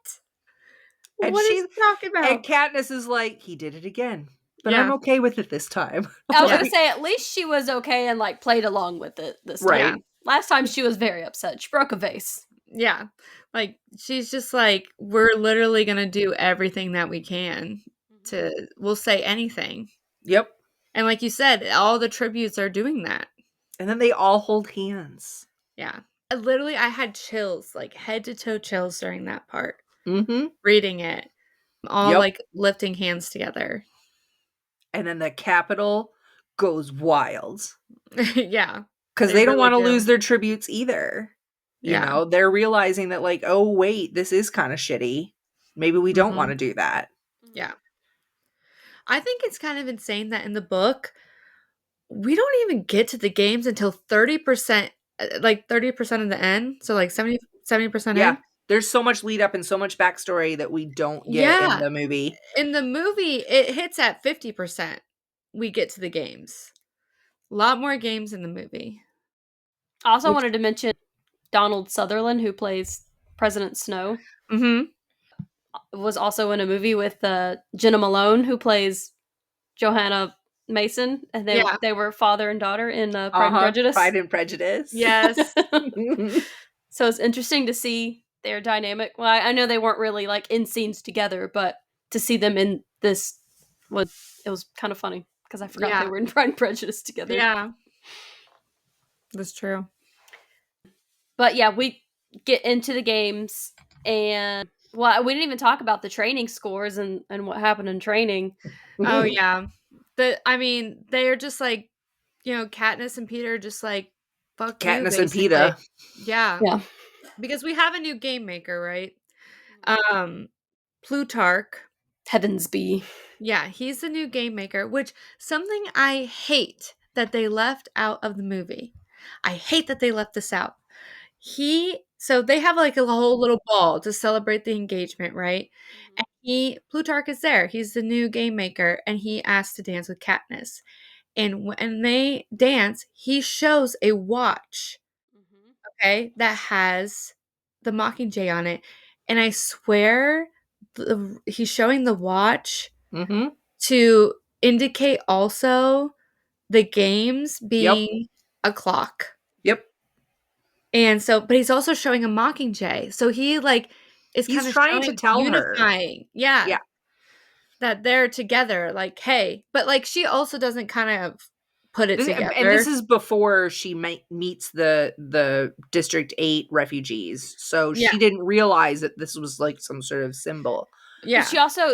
And What is he talking and about? Katniss is like, he did it again. But Yeah. I'm okay with it this time. I was Yeah. gonna say, at least she was okay and like played along with it this time. Right. Last time she was very upset. She broke a vase. Yeah. Like she's just like, we're literally gonna do everything that we can we'll say anything. Yep. And like you said, all the tributes are doing that. And then they all hold hands. Yeah. Literally, I had chills, like head to toe chills during that part. Mm-hmm. Reading it. All Yep. like lifting hands together. And then the Capitol goes wild. Yeah. Because they don't really want to do. lose their tributes either. You Yeah. know, they're realizing that like, oh, wait, this is kind of shitty. Maybe we don't want to do that. Yeah. I think it's kind of insane that in the book, we don't even get to the games until 30%, like 30% of the end. So like 70% Yeah. in. There's so much lead up and so much backstory that we don't get in the movie. In the movie, it hits at 50%. We get to the games. A lot more games in the movie. I also wanted to mention Donald Sutherland, who plays President Snow, was also in a movie with Jenna Malone, who plays Johanna Mason, and they were father and daughter in Pride and Prejudice. Pride and Prejudice. Yes. So it's interesting to see their dynamic. Well, I know they weren't really like in scenes together, but to see them in this it was kind of funny because I forgot they were in Pride and Prejudice together. Yeah. That's true. But yeah, we get into the games, and well, we didn't even talk about the training scores and what happened in training. Oh yeah. I mean, they are just like, you know, Katniss and Peter are just like, fuck you, Katniss and basically. PETA. Yeah. Yeah. Because we have a new game maker, right? Plutarch. Heavensby. Yeah, he's the new game maker, which something I hate that they left out of the movie. I hate that they left this out. So they have like a whole little ball to celebrate the engagement, right? And Plutarch is there. He's the new game maker, and he asks to dance with Katniss. And when they dance, he shows a watch, okay, that has the Mockingjay on it. And I swear he's showing the watch to indicate also the games being a clock. Yep. And so, but he's also showing a Mockingjay. So he like is kind of trying to tell unifying. her. Yeah. That they're together, like, hey. But like she also doesn't kind of put it together. And this is before she meets the District 8 refugees. So she didn't realize that this was like some sort of symbol. Yeah.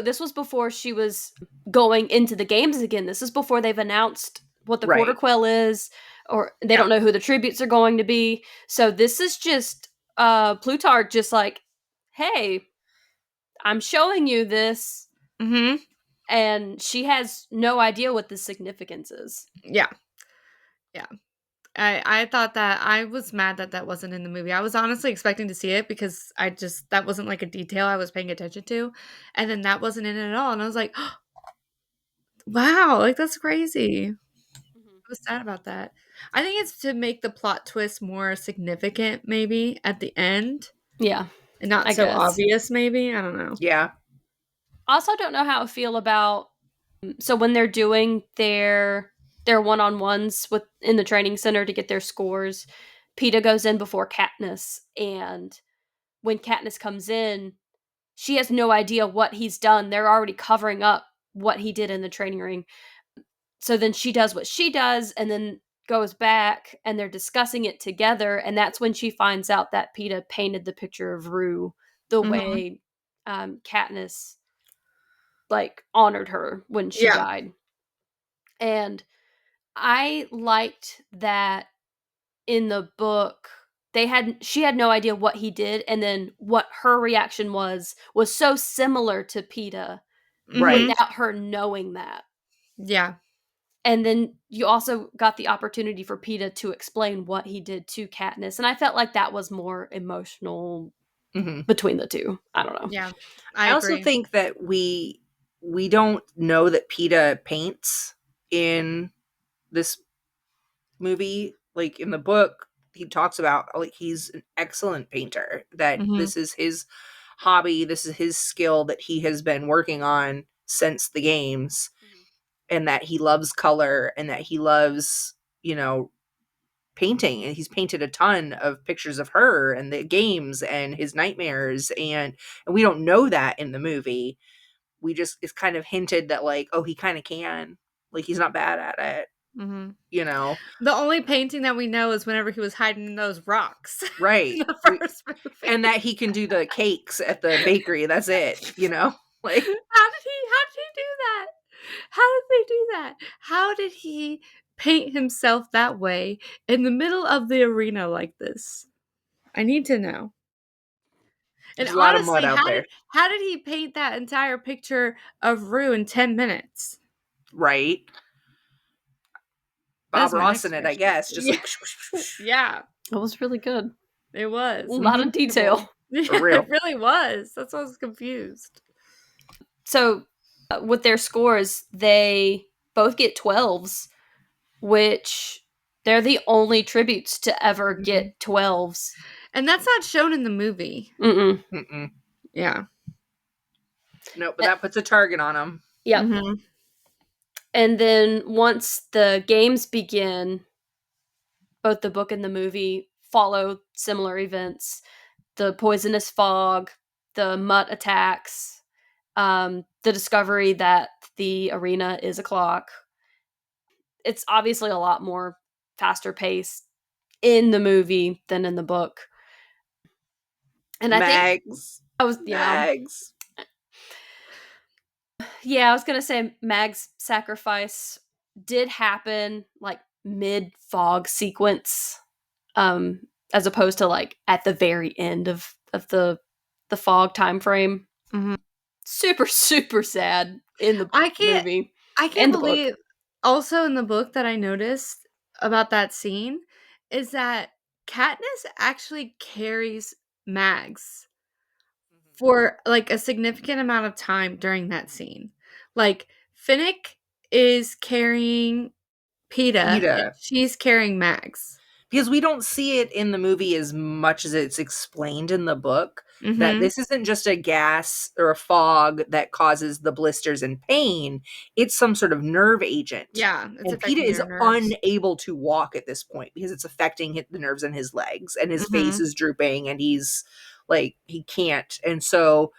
This was before she was going into the games again. This is before they've announced what the Quarter Quell is, or they don't know who the tributes are going to be. So this is just Plutarch just like, hey, I'm showing you this. And she has no idea what the significance is. Yeah. Yeah. I thought that I was mad that wasn't in the movie. I was honestly expecting to see it because that wasn't like a detail I was paying attention to. And then that wasn't in it at all. And I was like, oh, wow, like that's crazy. It was sad about that. I think it's to make the plot twist more significant, maybe at the end, Yeah, and not I so guess. obvious. Maybe I don't know. Yeah. Also, don't know how I feel about so when they're doing their one-on-ones with in the training center to get their scores. Peeta goes in before Katniss, and when Katniss comes in, she has no idea what he's done. They're already covering up what he did in the training ring. So then she does what she does and then goes back and they're discussing it together. And that's when she finds out that Peeta painted the picture of Rue the way Katniss like honored her when she Yeah. died. And I liked that in the book she had no idea what he did, and then what her reaction was so similar to Peeta Right. without her knowing that. Yeah. And then you also got the opportunity for Peeta to explain what he did to Katniss, and I felt like that was more emotional between the two. I don't know. Yeah. I also agree. think that we don't know that Peeta paints in this movie. Like in the book, he talks about like he's an excellent painter, that this is his hobby, this is his skill that he has been working on since the games, and that he loves color and that he loves, you know, painting, and he's painted a ton of pictures of her and the games and his nightmares, and we don't know that in the movie. We just, it's kind of hinted that like, oh, he kind of can, like he's not bad at it, you know. The only painting that we know is whenever he was hiding in those rocks. Right. In the first movie. And that he can do the cakes at the bakery, that's it, you know. Like, how did he do that? How did they do that? How did he paint himself that way in the middle of the arena like this? I need to know. And there's a lot of mud honestly, out there. how did he paint that entire picture of Rue in 10 minutes? Right. That's Bob my Ross next in it, I question. guess. Just Yeah. like Yeah, It was really good. it was. A lot of detail. For real. It really was. That's why I was confused. So with their scores, they both get 12s, which they're the only tributes to ever get 12s. And that's not shown in the movie. Mm-mm. Mm-mm. Yeah. No, but that puts a target on him. Yep. And then once the games begin, both the book and the movie follow similar events. The poisonous fog, the mutt attacks, the discovery that the arena is a clock. It's obviously a lot more faster paced in the movie than in the book. And I think I was Mags. Yeah, I was gonna say Mag's sacrifice did happen like mid fog sequence, as opposed to like at the very end of the fog time frame. Super super sad in the movie. I can't and the book. believe also in the book that I noticed about that scene is that Katniss actually carries Mags for like a significant amount of time during that scene. Like Finnick is carrying Peeta and she's carrying Mags. Because we don't see it in the movie as much as it's explained in the book, that this isn't just a gas or a fog that causes the blisters and pain. It's some sort of nerve agent. Yeah. And Peeta is unable to walk at this point because it's affecting the nerves in his legs, and his face is drooping and he's like, he can't. And so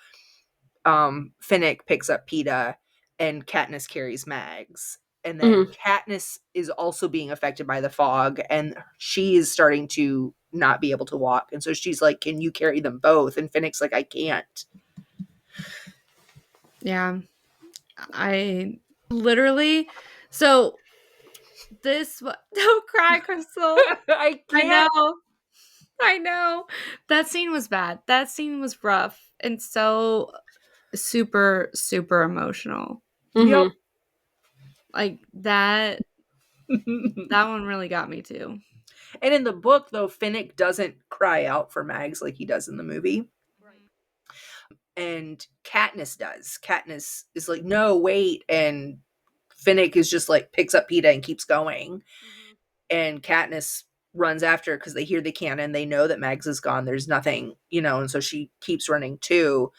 Finnick picks up Peeta and Katniss carries Mags. And then Katniss is also being affected by the fog, and she is starting to not be able to walk. And so she's like, can you carry them both? And Finnick's like, I can't. Yeah. I literally, so this, don't cry, Crystal. I can't. I know. That scene was bad. That scene was rough and so super, super emotional. Yep. Like that one really got me too. And in the book, though, Finnick doesn't cry out for Mags like he does in the movie. And Katniss does. Katniss is like, no, wait. And Finnick is just like picks up Peeta and keeps going. And Katniss runs after because they hear the cannon. They know that Mags is gone. There's nothing, and so she keeps running too.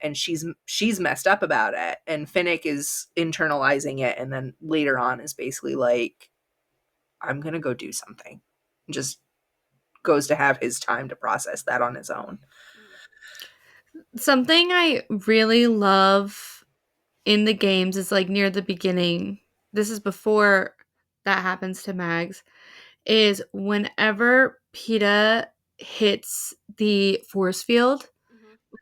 And she's messed up about it. And Finnick is internalizing it. And then later on is basically like, I'm going to go do something. And just goes to have his time to process that on his own. Something I really love in the games is like near the beginning. This is before that happens to Mags. Is whenever Peeta hits the force field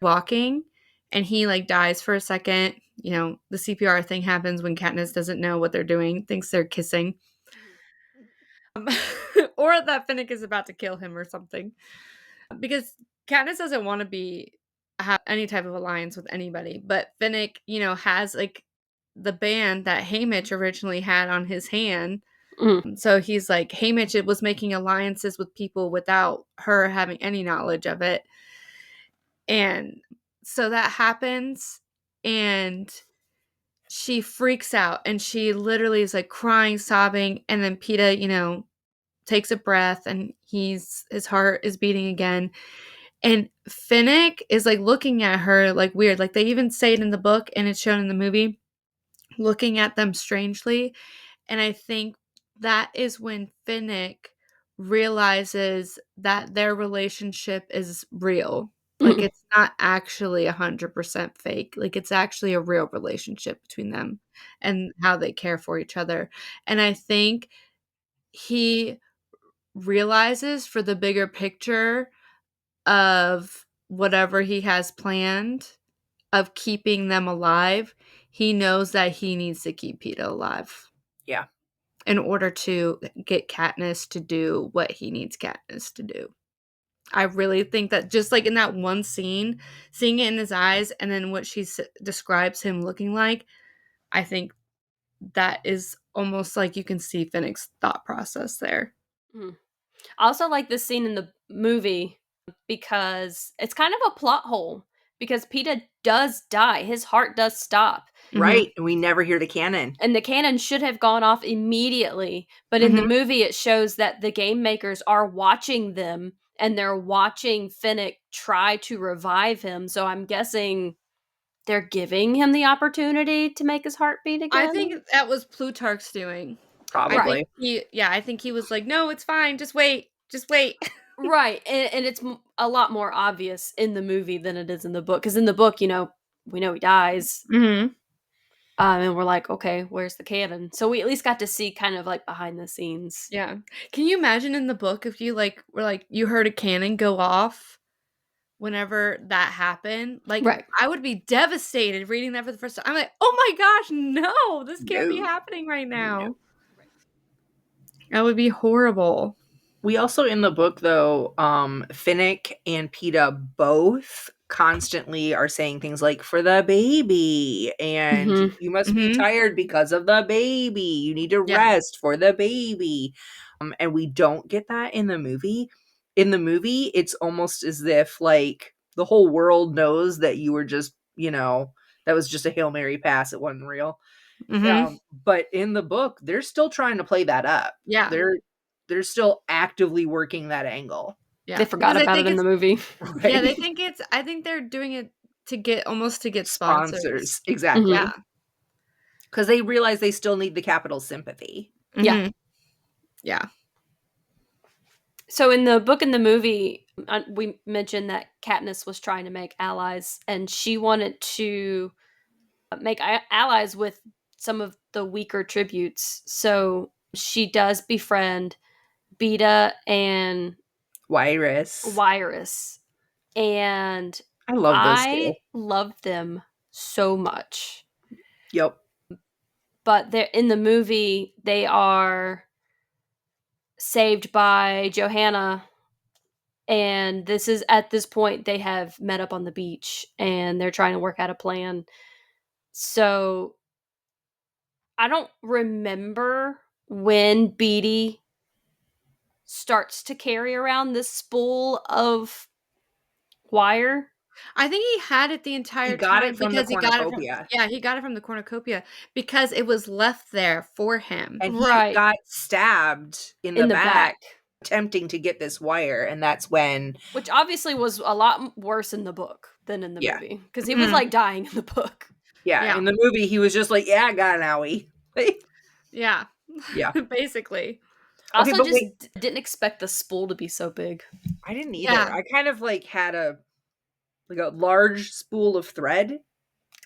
walking and he like dies for a second, the CPR thing happens when Katniss doesn't know what they're doing, thinks they're kissing. Or that Finnick is about to kill him or something. Because Katniss doesn't want to have any type of alliance with anybody, but Finnick, has like the band that Haymitch originally had on his hand. So he's like, Haymitch it was making alliances with people without her having any knowledge of it. And so that happens, and she freaks out, and she literally is like crying, sobbing, and then Peeta, takes a breath, and his heart is beating again. And Finnick is like looking at her like weird. Like they even say it in the book and it's shown in the movie, looking at them strangely. And I think that is when Finnick realizes that their relationship is real. Like it's not actually 100% fake. Like it's actually a real relationship between them and how they care for each other. And I think he realizes for the bigger picture of whatever he has planned of keeping them alive, he knows that he needs to keep Peeta alive. Yeah. In order to get Katniss to do what he needs Katniss to do. I really think that just like in that one scene, seeing it in his eyes and then what she describes him looking like, I think that is almost like you can see Finnick's thought process there. I also like this scene in the movie because it's kind of a plot hole because Peeta does die. His heart does stop. Right. And we never hear the cannon. And the cannon should have gone off immediately. But in the movie, it shows that the game makers are watching them and they're watching Finnick try to revive him. So I'm guessing they're giving him the opportunity to make his heart beat again. I think that was Plutarch's doing. Probably. I think he was like, no, it's fine. Just wait. Right. And it's a lot more obvious in the movie than it is in the book. Because in the book, we know he dies. Mm-hmm. And we're like, okay, where's the cannon? So we at least got to see kind of like behind the scenes. Yeah. Can you imagine in the book if you were like you heard a cannon go off whenever that happened? Like right. I would be devastated reading that for the first time. I'm like, oh my gosh, no, this can't be happening right now. No. That would be horrible. We also in the book though, Finnick and Peeta both constantly are saying things like for the baby and you must be tired because of the baby. You need to rest for the baby. And we don't get that in the movie. In the movie, it's almost as if like the whole world knows that you were just, that was just a Hail Mary pass. It wasn't real. But in the book, they're still trying to play that up. Yeah. They're still actively working that angle. Yeah. They forgot about it in the movie. Right? Yeah, I think they're doing it to get sponsors. Exactly. Yeah. Because they realize they still need the capital sympathy. Yeah. Yeah. So in the book and the movie, we mentioned that Katniss was trying to make allies, and she wanted to make allies with some of the weaker tributes. So she does befriend Beta and Wyrus. And I love those two. love them so much. Yep. But they're in the movie, they are saved by Johanna. And this is at this point they have met up on the beach and they're trying to work out a plan. So I don't remember when Beetee starts to carry around this spool of wire. I think he had it the entire He got time it from the because he got it from cornucopia. he got it from the cornucopia because it was left there for him. And he Right. got stabbed in In the the back back. attempting to get this wire, and that's when Which obviously was a lot worse in the book than in the Yeah. movie. Because he was, like, dying in the book. Yeah, in the movie, he was just like, "Yeah, I got an owie." Yeah. Yeah. Basically. Okay, Also but just wait. didn't expect the spool to be so big. I didn't either. Yeah. I kind of, like, had a large spool of thread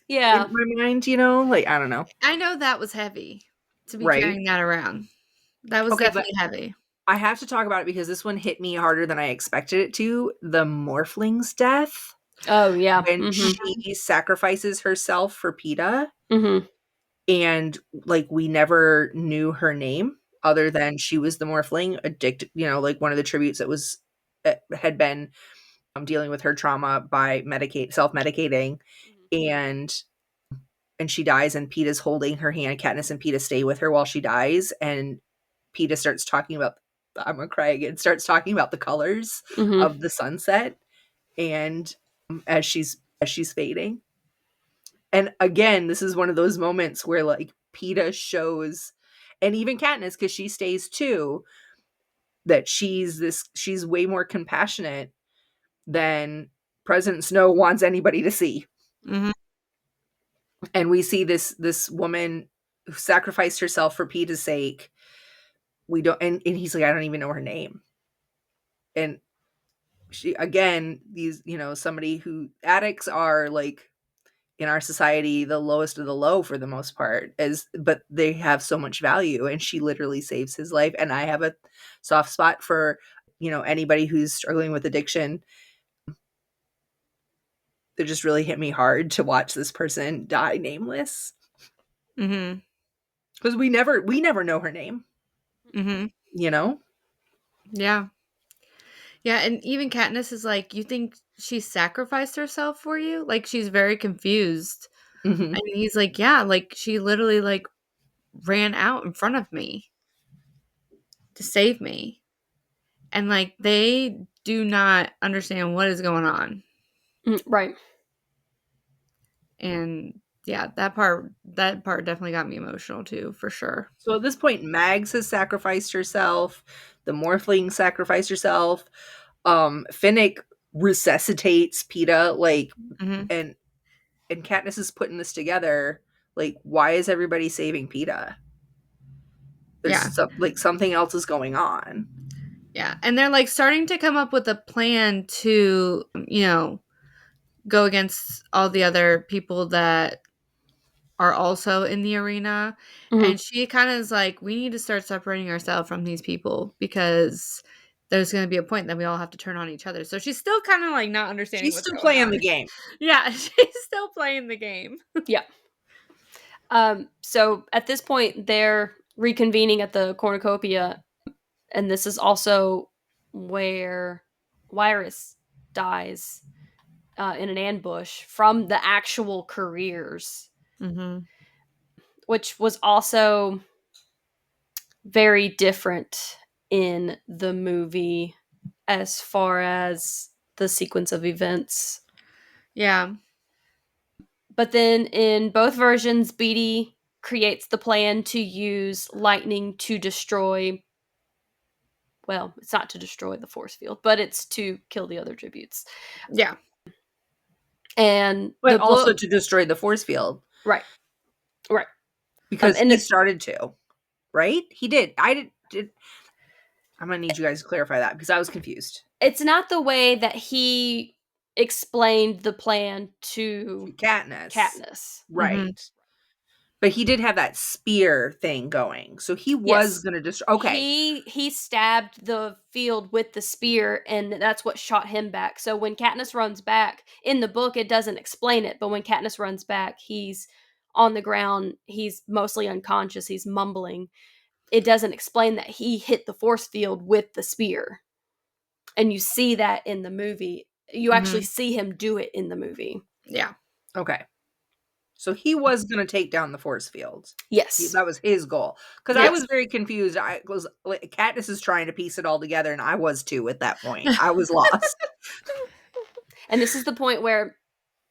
Yeah. in my mind, you know? Like, I don't know. I know that was heavy to be Right. carrying that around. That was Okay, but definitely heavy. I have to talk about it because this one hit me harder than I expected it to. The Morphling's death. Oh, yeah. When Mhm. she sacrifices herself for PETA, Mhm. and, like, we never knew her name other than she was the Morphling, addicted, you know, like, one of the tributes that was had been, dealing with her trauma by self-medicating, and she dies, and PETA's holding her hand. Katniss and PETA stay with her while she dies, and PETA starts talking about I'm gonna cry again, starts talking about the colors Mhm. of the sunset, and, as she's fading. And again, this is one of those moments where, like, PETA shows, and even Katniss, because she stays too, that she's way more compassionate than President Snow wants anybody to see. Mhm. And we see this woman who sacrificed herself for PETA's sake. We don't, and he's like, I don't even know her name. And she, again, these, you know, somebody who addicts are, like, in our society the lowest of the low for the most part, but they have so much value, and she literally saves his life. And I have a soft spot for, you know, anybody who's struggling with addiction. It just really hit me hard to watch this person die nameless, Mhm. because we never know her name, Mhm. you know. Yeah. Yeah, and even Katniss is like, "You think she sacrificed herself for you?" Like, she's very confused. Hmm. And he's like, "Yeah, like, she literally, like, ran out in front of me to save me." And, like, they do not understand what is going on. Right. And, yeah, that part definitely got me emotional too, for sure. So at this point, Mags has sacrificed herself. The Morphling sacrificed herself. Finnick resuscitates PETA, like, Mhm. and Katniss is putting this together. Like, why is everybody saving PETA? Yeah. Like, something else is going on. Yeah, and they're, like, starting to come up with a plan to, go against all the other people that are also in the arena, Mhm. and she kinda is like, "We need to start separating ourselves from these people because there's gonna be a point that we all have to turn on each other." So she's still kinda, like, not understanding She's what's still going playing on. the game. Yeah, she's still playing the game. Yeah. So at this point, they're reconvening at the cornucopia, and this is also where Wyrus dies in an ambush from the actual careers, Mhm. which was also very different in the movie as far as the sequence of events. Yeah. But then in both versions, Beatty creates the plan to use lightning to destroy. Well, it's not to destroy the force field, but it's to kill the other tributes. Yeah. And But the also book, to destroy the force field, right, right, because and he started to, right? He did. I'm gonna need you guys to clarify that because I was confused. it's not the way that he explained the plan to Katniss, Katniss. Mhm. right? But he did have that spear thing going, so he was Yes, gonna destroy. Okay, he stabbed the field with the spear, and that's what shot him back. So when Katniss runs back in the book, it doesn't explain it, but when Katniss runs back, he's on the ground. He's mostly unconscious. He's mumbling. It doesn't explain that he hit the force field with the spear, and you see that in the movie. You actually Mhm. see him do it in the movie. Yeah. okay. So he was gonna take down the force field. Yes. That was his goal. Because I Yes. was very confused. I was like, Katniss is trying to piece it all together, and I was too at that point. I was lost. And this is the point where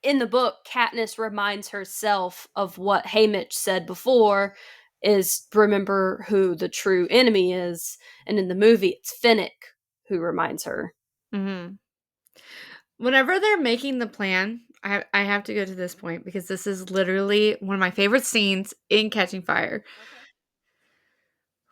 in the book, Katniss reminds herself of what Haymitch said before, is remember who the true enemy is. And in the movie, it's Finnick who reminds her. Mm-hmm. Whenever they're making the plan, I have to go to this point because this is literally one of my favorite scenes in Catching Fire. Okay.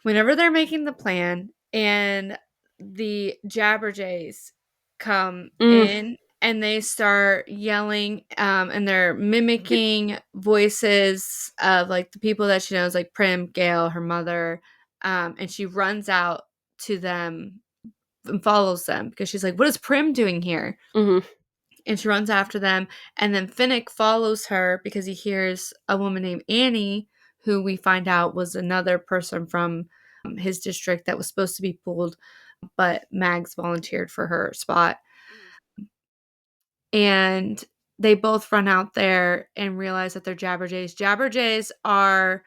Whenever they're making the plan and the Jabberjays come in and they start yelling and they're mimicking voices of like the people that she knows, like Prim, Gale, her mother, and she runs out to them and follows them because she's like, what is Prim doing here? Mm-hmm. And she runs after them, and then Finnick follows her because he hears a woman named Annie, who we find out was another person from his district that was supposed to be pulled, but Mags volunteered for her spot. And they both run out there and realize that they're Jabberjays. Jabberjays are...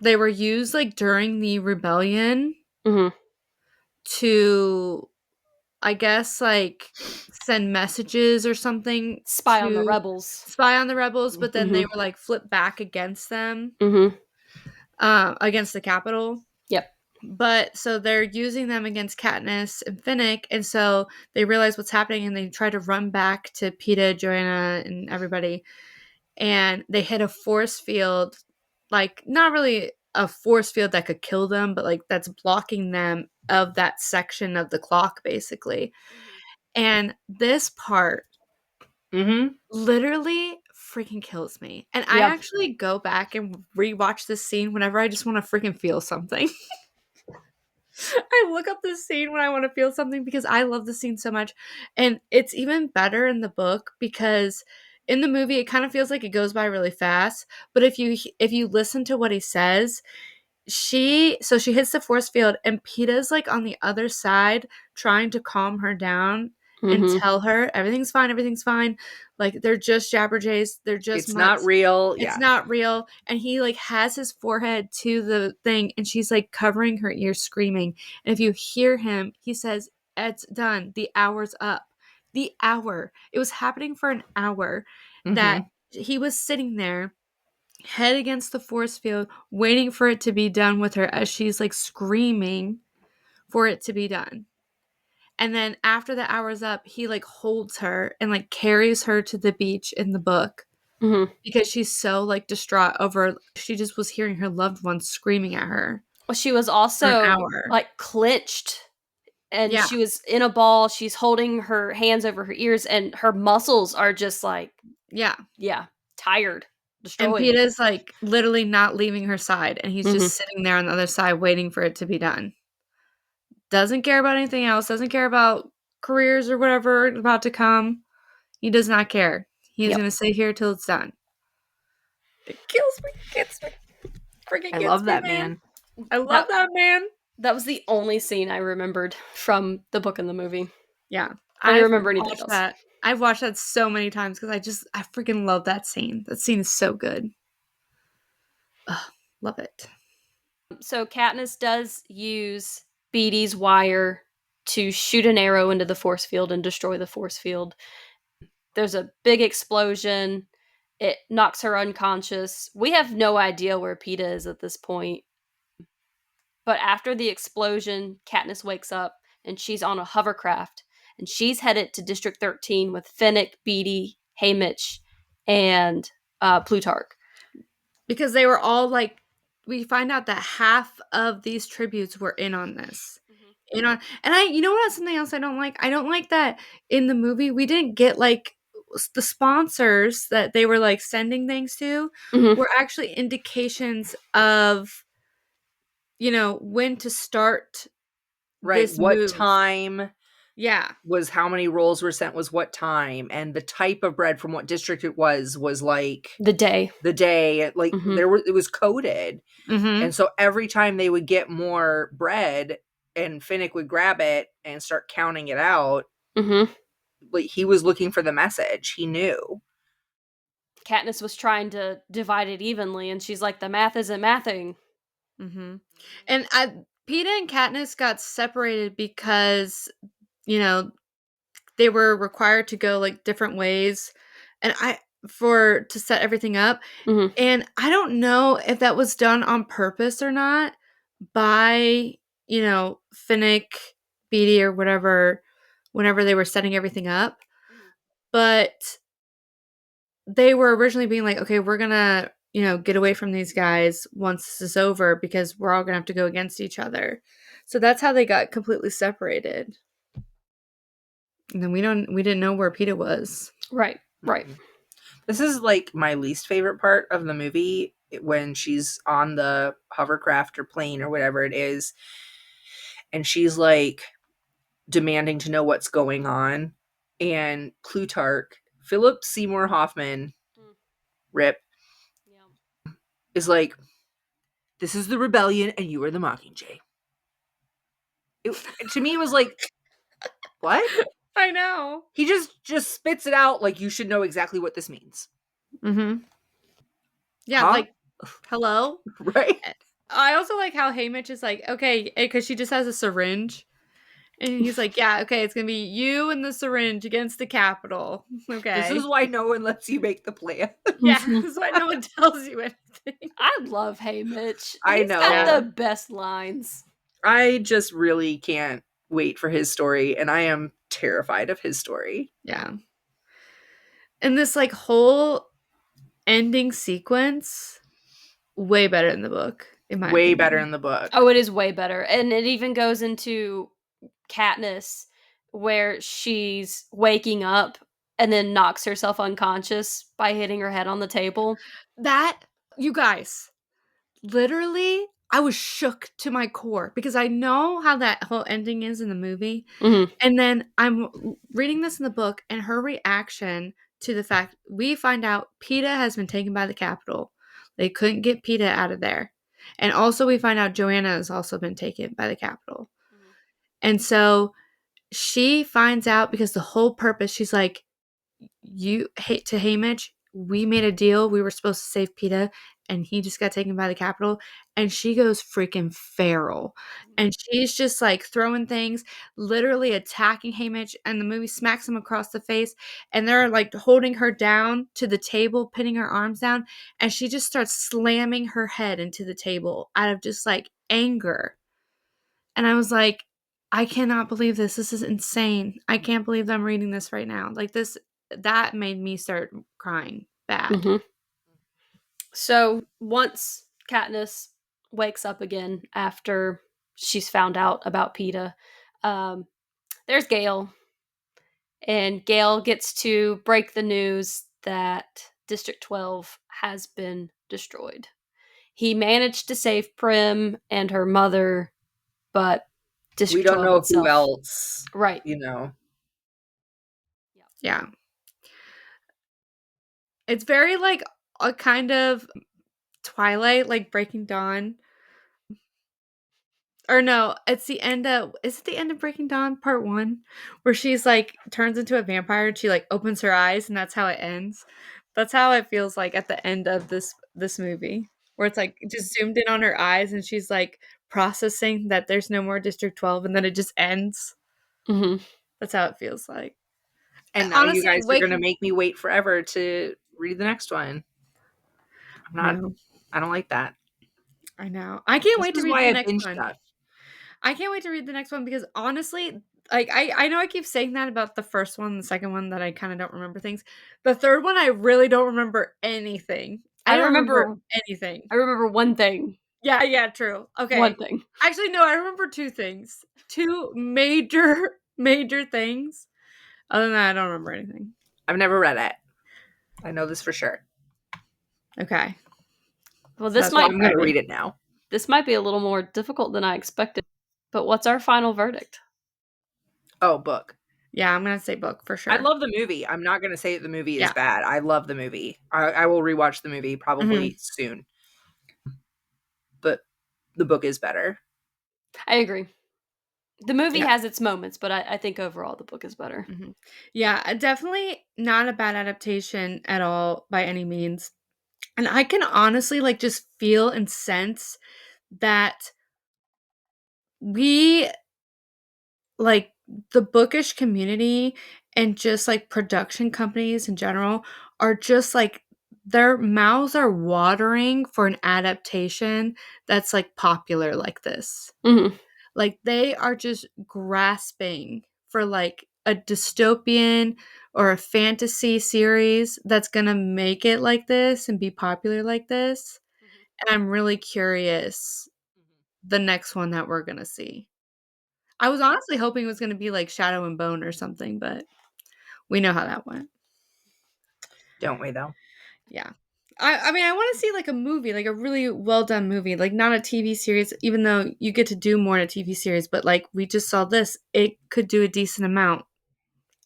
They were used like during the rebellion to, I guess, like send messages or something Spy on the to rebels. spy on the rebels, but then they were like flipped back against them, against the Capitol. Yep. But so they're using them against Katniss and Finnick, and so they realize what's happening and they try to run back to Peeta, Joanna, and everybody, and they hit a force field, like not really a force field that could kill them, but like that's blocking them of that section of the clock, basically. And this part literally freaking kills me. And I actually go back and rewatch this scene whenever I just want to freaking feel something. I look up this scene when I want to feel something because I love the scene so much. And it's even better in the book because in the movie it kind of feels like it goes by really fast. But if you listen to what he says, she hits the force field and Peeta's like on the other side trying to calm her down and tell her everything's fine, like they're just Jabberjays, they're just It's not real. it's not real. And he like has his forehead to the thing and she's like covering her ears screaming, and if you hear him, he says, it's done, the hour's up. The hour, it was happening for an hour, that he was sitting there head against the force field waiting for it to be done with her as she's like screaming for it to be done. And then after the hour's up, he like holds her and like carries her to the beach in the book because she's so like distraught over, she just was hearing her loved one screaming at her. Well, she was also like clenched and she was in a ball. She's holding her hands over her ears and her muscles are just like, tired. Destroyed. And Peeta's like literally not leaving her side, and he's just sitting there on the other side waiting for it to be done. Doesn't care about anything else, doesn't care about careers or whatever about to come. He does not care. He's going to sit here till it's done. It kills me, gets me. Freaking I love that man. I love that man. That was the only scene I remembered from the book and the movie. Yeah. I don't remember anything else. That. I've watched that so many times because I freaking love that scene. That scene is so good. Ugh, love it. So Katniss does use Beedy's wire to shoot an arrow into the force field and destroy the force field. There's a big explosion. It knocks her unconscious. We have no idea where Peeta is at this point. But after the explosion, Katniss wakes up and she's on a hovercraft. And she's headed to District 13 with Finnick, Beedy, Haymitch, and Plutarch. Because they were all like, we find out that half of these tributes were in on this. And you know what? Something else I don't like. I don't like that in the movie we didn't get like the sponsors that they were like sending things to were actually indications of, when to start. Right. What move. time? Yeah. Was how many rolls were sent was what time, and the type of bread from what district it was like the day, like it was coded. And so every time they would get more bread and Finnick would grab it and start counting it out, like he was looking for the message. He knew. Katniss was trying to divide it evenly and she's like, the math isn't mathing. And Peeta and Katniss got separated because they were required to go like different ways, and to set everything up. Mhm. And I don't know if that was done on purpose or not by, Finnick, Beatty, or whatever, whenever they were setting everything up. But they were originally being like, okay, we're gonna, get away from these guys once this is over because we're all gonna have to go against each other. So that's how they got completely separated. And then we didn't know where PETA was. Right. This is like my least favorite part of the movie, when she's on the hovercraft or plane or whatever it is, and she's like demanding to know what's going on, and Plutarch, Philip Seymour Hoffman, rip, is like, this is the rebellion and you are the Mockingjay. To me, it was like, what? I know. He just spits it out like, you should know exactly what this means. Mm-hmm. Yeah, Huh? like, hello? Right? I also like how Haymitch is like, okay, because she just has a syringe. And he's like, yeah, okay, it's going to be you and the syringe against the Capitol. Okay. This is why no one lets you make the plan. Yeah, that's why no one tells you anything. I love Haymitch. I He's know. got the best lines. I just really can't wait for his story, and I am terrified of his story. Yeah. And this like whole ending sequence, way better in the book, in my Way opinion. better in the book. Oh, it is way better. And it even goes into Katniss, where she's waking up and then knocks herself unconscious by hitting her head on the table. That, you guys, literally, I was shook to my core because I know how that whole ending is in the movie. Mm-hmm. And then I'm reading this in the book, and her reaction to the fact we find out PETA has been taken by the Capitol. They couldn't get PETA out of there. And also we find out Joanna has also been taken by the Capitol. Mm-hmm. And so she finds out because the whole purpose, she's like, you hate to Haymitch, we made a deal. We were supposed to save PETA, and he just got taken by the Capitol. And she goes freaking feral. And she's just like throwing things, literally attacking Haymitch. And the movie smacks him across the face. And they're like holding her down to the table, pinning her arms down. And she just starts slamming her head into the table out of just like anger. And I was like, I cannot believe this. This is insane. I can't believe that I'm reading this right now. Like this, that made me start crying bad. Mm-hmm. So once Katniss wakes up again after she's found out about PETA, there's Gale. And Gale gets to break the news that District 12 has been destroyed. He managed to save Prim and her mother, but District We don't 12 know itself, who else. right? Yeah. It's very like a kind of Twilight, like Breaking Dawn. Or no, it's the end of, is it the end of Breaking Dawn part 1 where she's like turns into a vampire and she like opens her eyes and that's how it ends. That's how it feels like at the end of this movie, where it's like just zoomed in on her eyes and she's like processing that there's no more District 12 and then it just ends. Mm-hmm. That's how it feels like. And now Honestly, you guys are going to make me wait forever to read the next one. I don't like that. I know. I can't wait to read the next one. Stuff. I can't wait to read the next one because honestly, like I know I keep saying that about the first one, the second one, that I kind of don't remember things. The third one, I really don't remember anything. I don't remember anything. I remember one thing. Yeah, true. Okay. One thing. Actually, no, I remember 2 things. 2 major things. Other than that, I don't remember anything. I've never read it. I know this for sure. Okay. Well, I'm going to read it now. This might be a little more difficult than I expected. But what's our final verdict? Oh, book. Yeah, I'm going to say book for sure. I love the movie. I'm not going to say that the movie is bad. I love the movie. I will rewatch the movie probably soon. But the book is better. I agree. The movie has its moments, but I think overall the book is better. Mm-hmm. Yeah, definitely not a bad adaptation at all by any means. And I can honestly like just feel and sense that we like the bookish community and just like production companies in general are just like their mouths are watering for an adaptation that's like popular like this. Mhm. Like they are just grasping for like a dystopian or a fantasy series that's going to make it like this and be popular like this. And I'm really curious the next one that we're going to see. I was honestly hoping it was going to be like Shadow and Bone or something, but we know how that went. Don't we, though? Yeah. I mean, I want to see like a movie, like a really well done movie, like not a TV series, even though you get to do more in a TV series, but like we just saw this, it could do a decent amount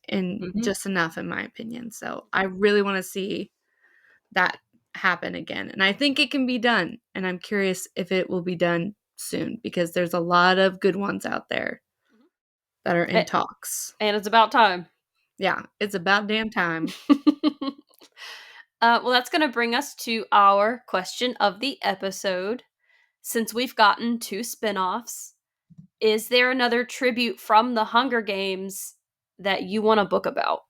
and just enough, in my opinion. So I really want to see that happen again. And I think it can be done. And I'm curious if it will be done soon because there's a lot of good ones out there that are in talks. And it's about time. Yeah, it's about damn time. Well, that's going to bring us to our question of the episode. Since we've gotten 2 spinoffs, is there another tribute from the Hunger Games that you want to book about?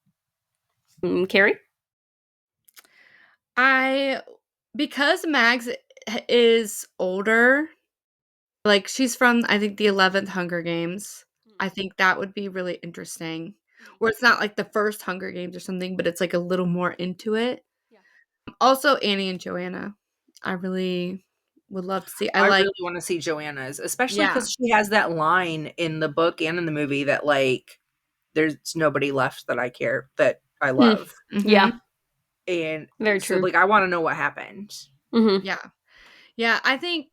Keri? Because Mags is older, like she's from I think the 11th Hunger Games. I think that would be really interesting. Where it's not like the first Hunger Games or something, but it's like a little more into it. Yeah. Also Annie and Joanna. I really would love to see. I really want to see Joanna's, especially because she has that line in the book and in the movie that like there's nobody left that I care that I love. Yeah. And very so true. like I want to know what happened. Yeah, I think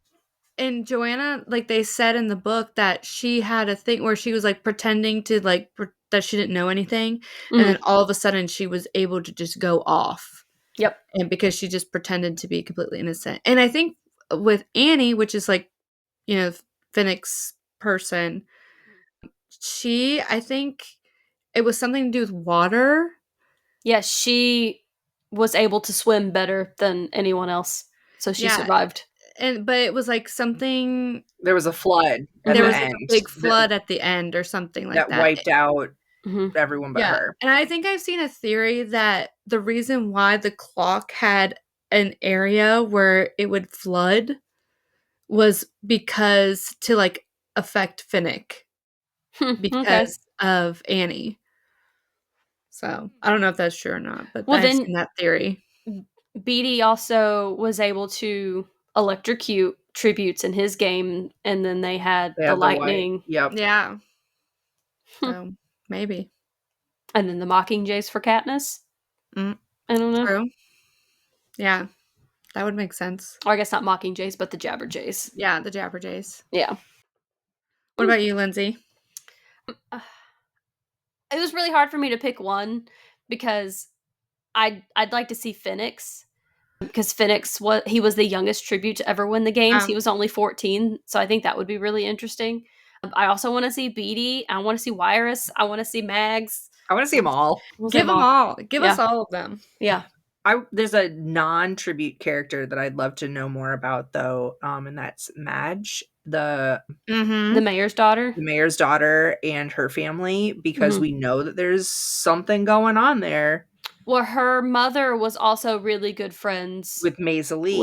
in Joanna, like they said in the book that she had a thing where she was like pretending to like that she didn't know anything, and then all of a sudden she was able to just go off. Yep. And because she just pretended to be completely innocent. And I think with Annie, which is like, you know, Finnick's person, I think it was something to do with water. Yes, she was able to swim better than anyone else, so she survived. But it was like something. There was a flood. There was like a big flood at the end or something like that. That wiped out everyone but her. And I think I've seen a theory that the reason why the clock had an area where it would flood was because to like affect Finnick because of Annie. So I don't know if that's true or not, but I've seen that theory. Beatty also was able to electrocute tributes in his game, and then they had the lightning. Yeah. So maybe. And then the Mockingjays for Katniss. I don't know. True. Yeah. That would make sense. Or I guess not Mockingjays, but the Jabberjays. Yeah, the Jabberjays. Yeah. What about you, Lindsay? It was really hard for me to pick one because I'd like to see Finnick's, because Finnick's was the youngest tribute to ever win the games. He was only 14, so I think that would be really interesting. I also want to see Beatty. I want to see Wyrus. I want to see Mags. I want to see them all. Give them all. Give us all of them. Yeah. There's a non-tribute character that I'd love to know more about, though, and that's Madge, the mayor's daughter. The mayor's daughter and her family, because we know that there's something going on there. Well, her mother was also really good friends with Maisie Lee.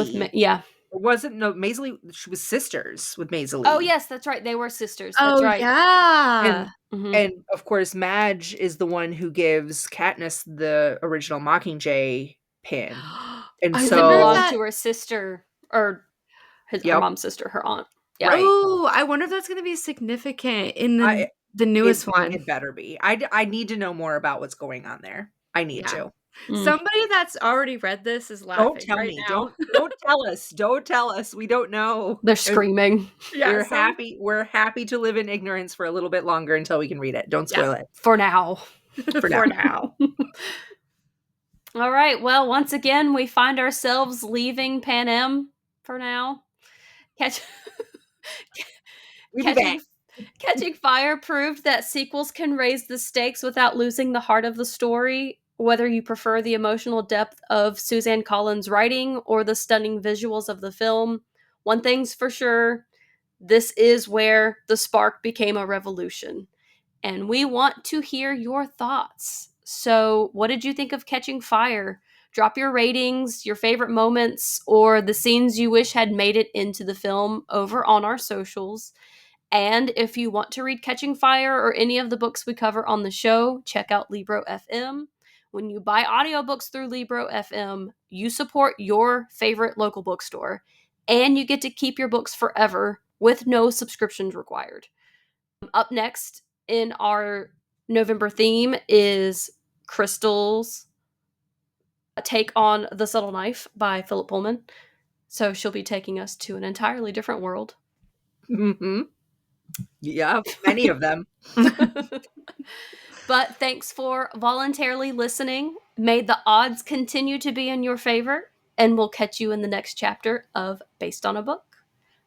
Maisie Lee, she was sisters with Maisie Lee. Oh, yes, that's right. They were sisters. That's right. Yeah. And of course, Madge is the one who gives Katniss the original Mockingjay pin. And so it belonged to her sister, or her mom's sister, her aunt. Yeah. Right. Oh, I wonder if that's going to be significant in the newest one. It better be. I need to know more about what's going on there. I need to. Somebody that's already read this is laughing. Don't tell me. Now. Don't tell us. Don't tell us. We don't know. They're screaming. We're happy. We're happy to live in ignorance for a little bit longer until we can read it. Don't spoil it. For now. For now. All right. Well, once again, we find ourselves leaving Panem for now. Catching Fire proved that sequels can raise the stakes without losing the heart of the story. Whether you prefer the emotional depth of Suzanne Collins' writing or the stunning visuals of the film, one thing's for sure, this is where the spark became a revolution. and we want to hear your thoughts. So, what did you think of Catching Fire? Drop your ratings, your favorite moments, or the scenes you wish had made it into the film over on our socials. And if you want to read Catching Fire or any of the books we cover on the show, check out Libro FM. When you buy audiobooks through Libro FM, you support your favorite local bookstore, and you get to keep your books forever with no subscriptions required. Up next in our November theme is Crystal's take on The Subtle Knife by Philip Pullman. So she'll be taking us to an entirely different world. Mm-hmm. Yeah, many of them. But thanks for voluntarily listening. May the odds continue to be in your favor, and we'll catch you in the next chapter of Based on a Book.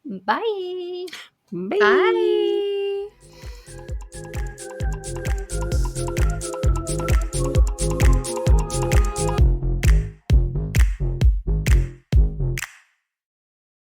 Bye. Bye. Bye.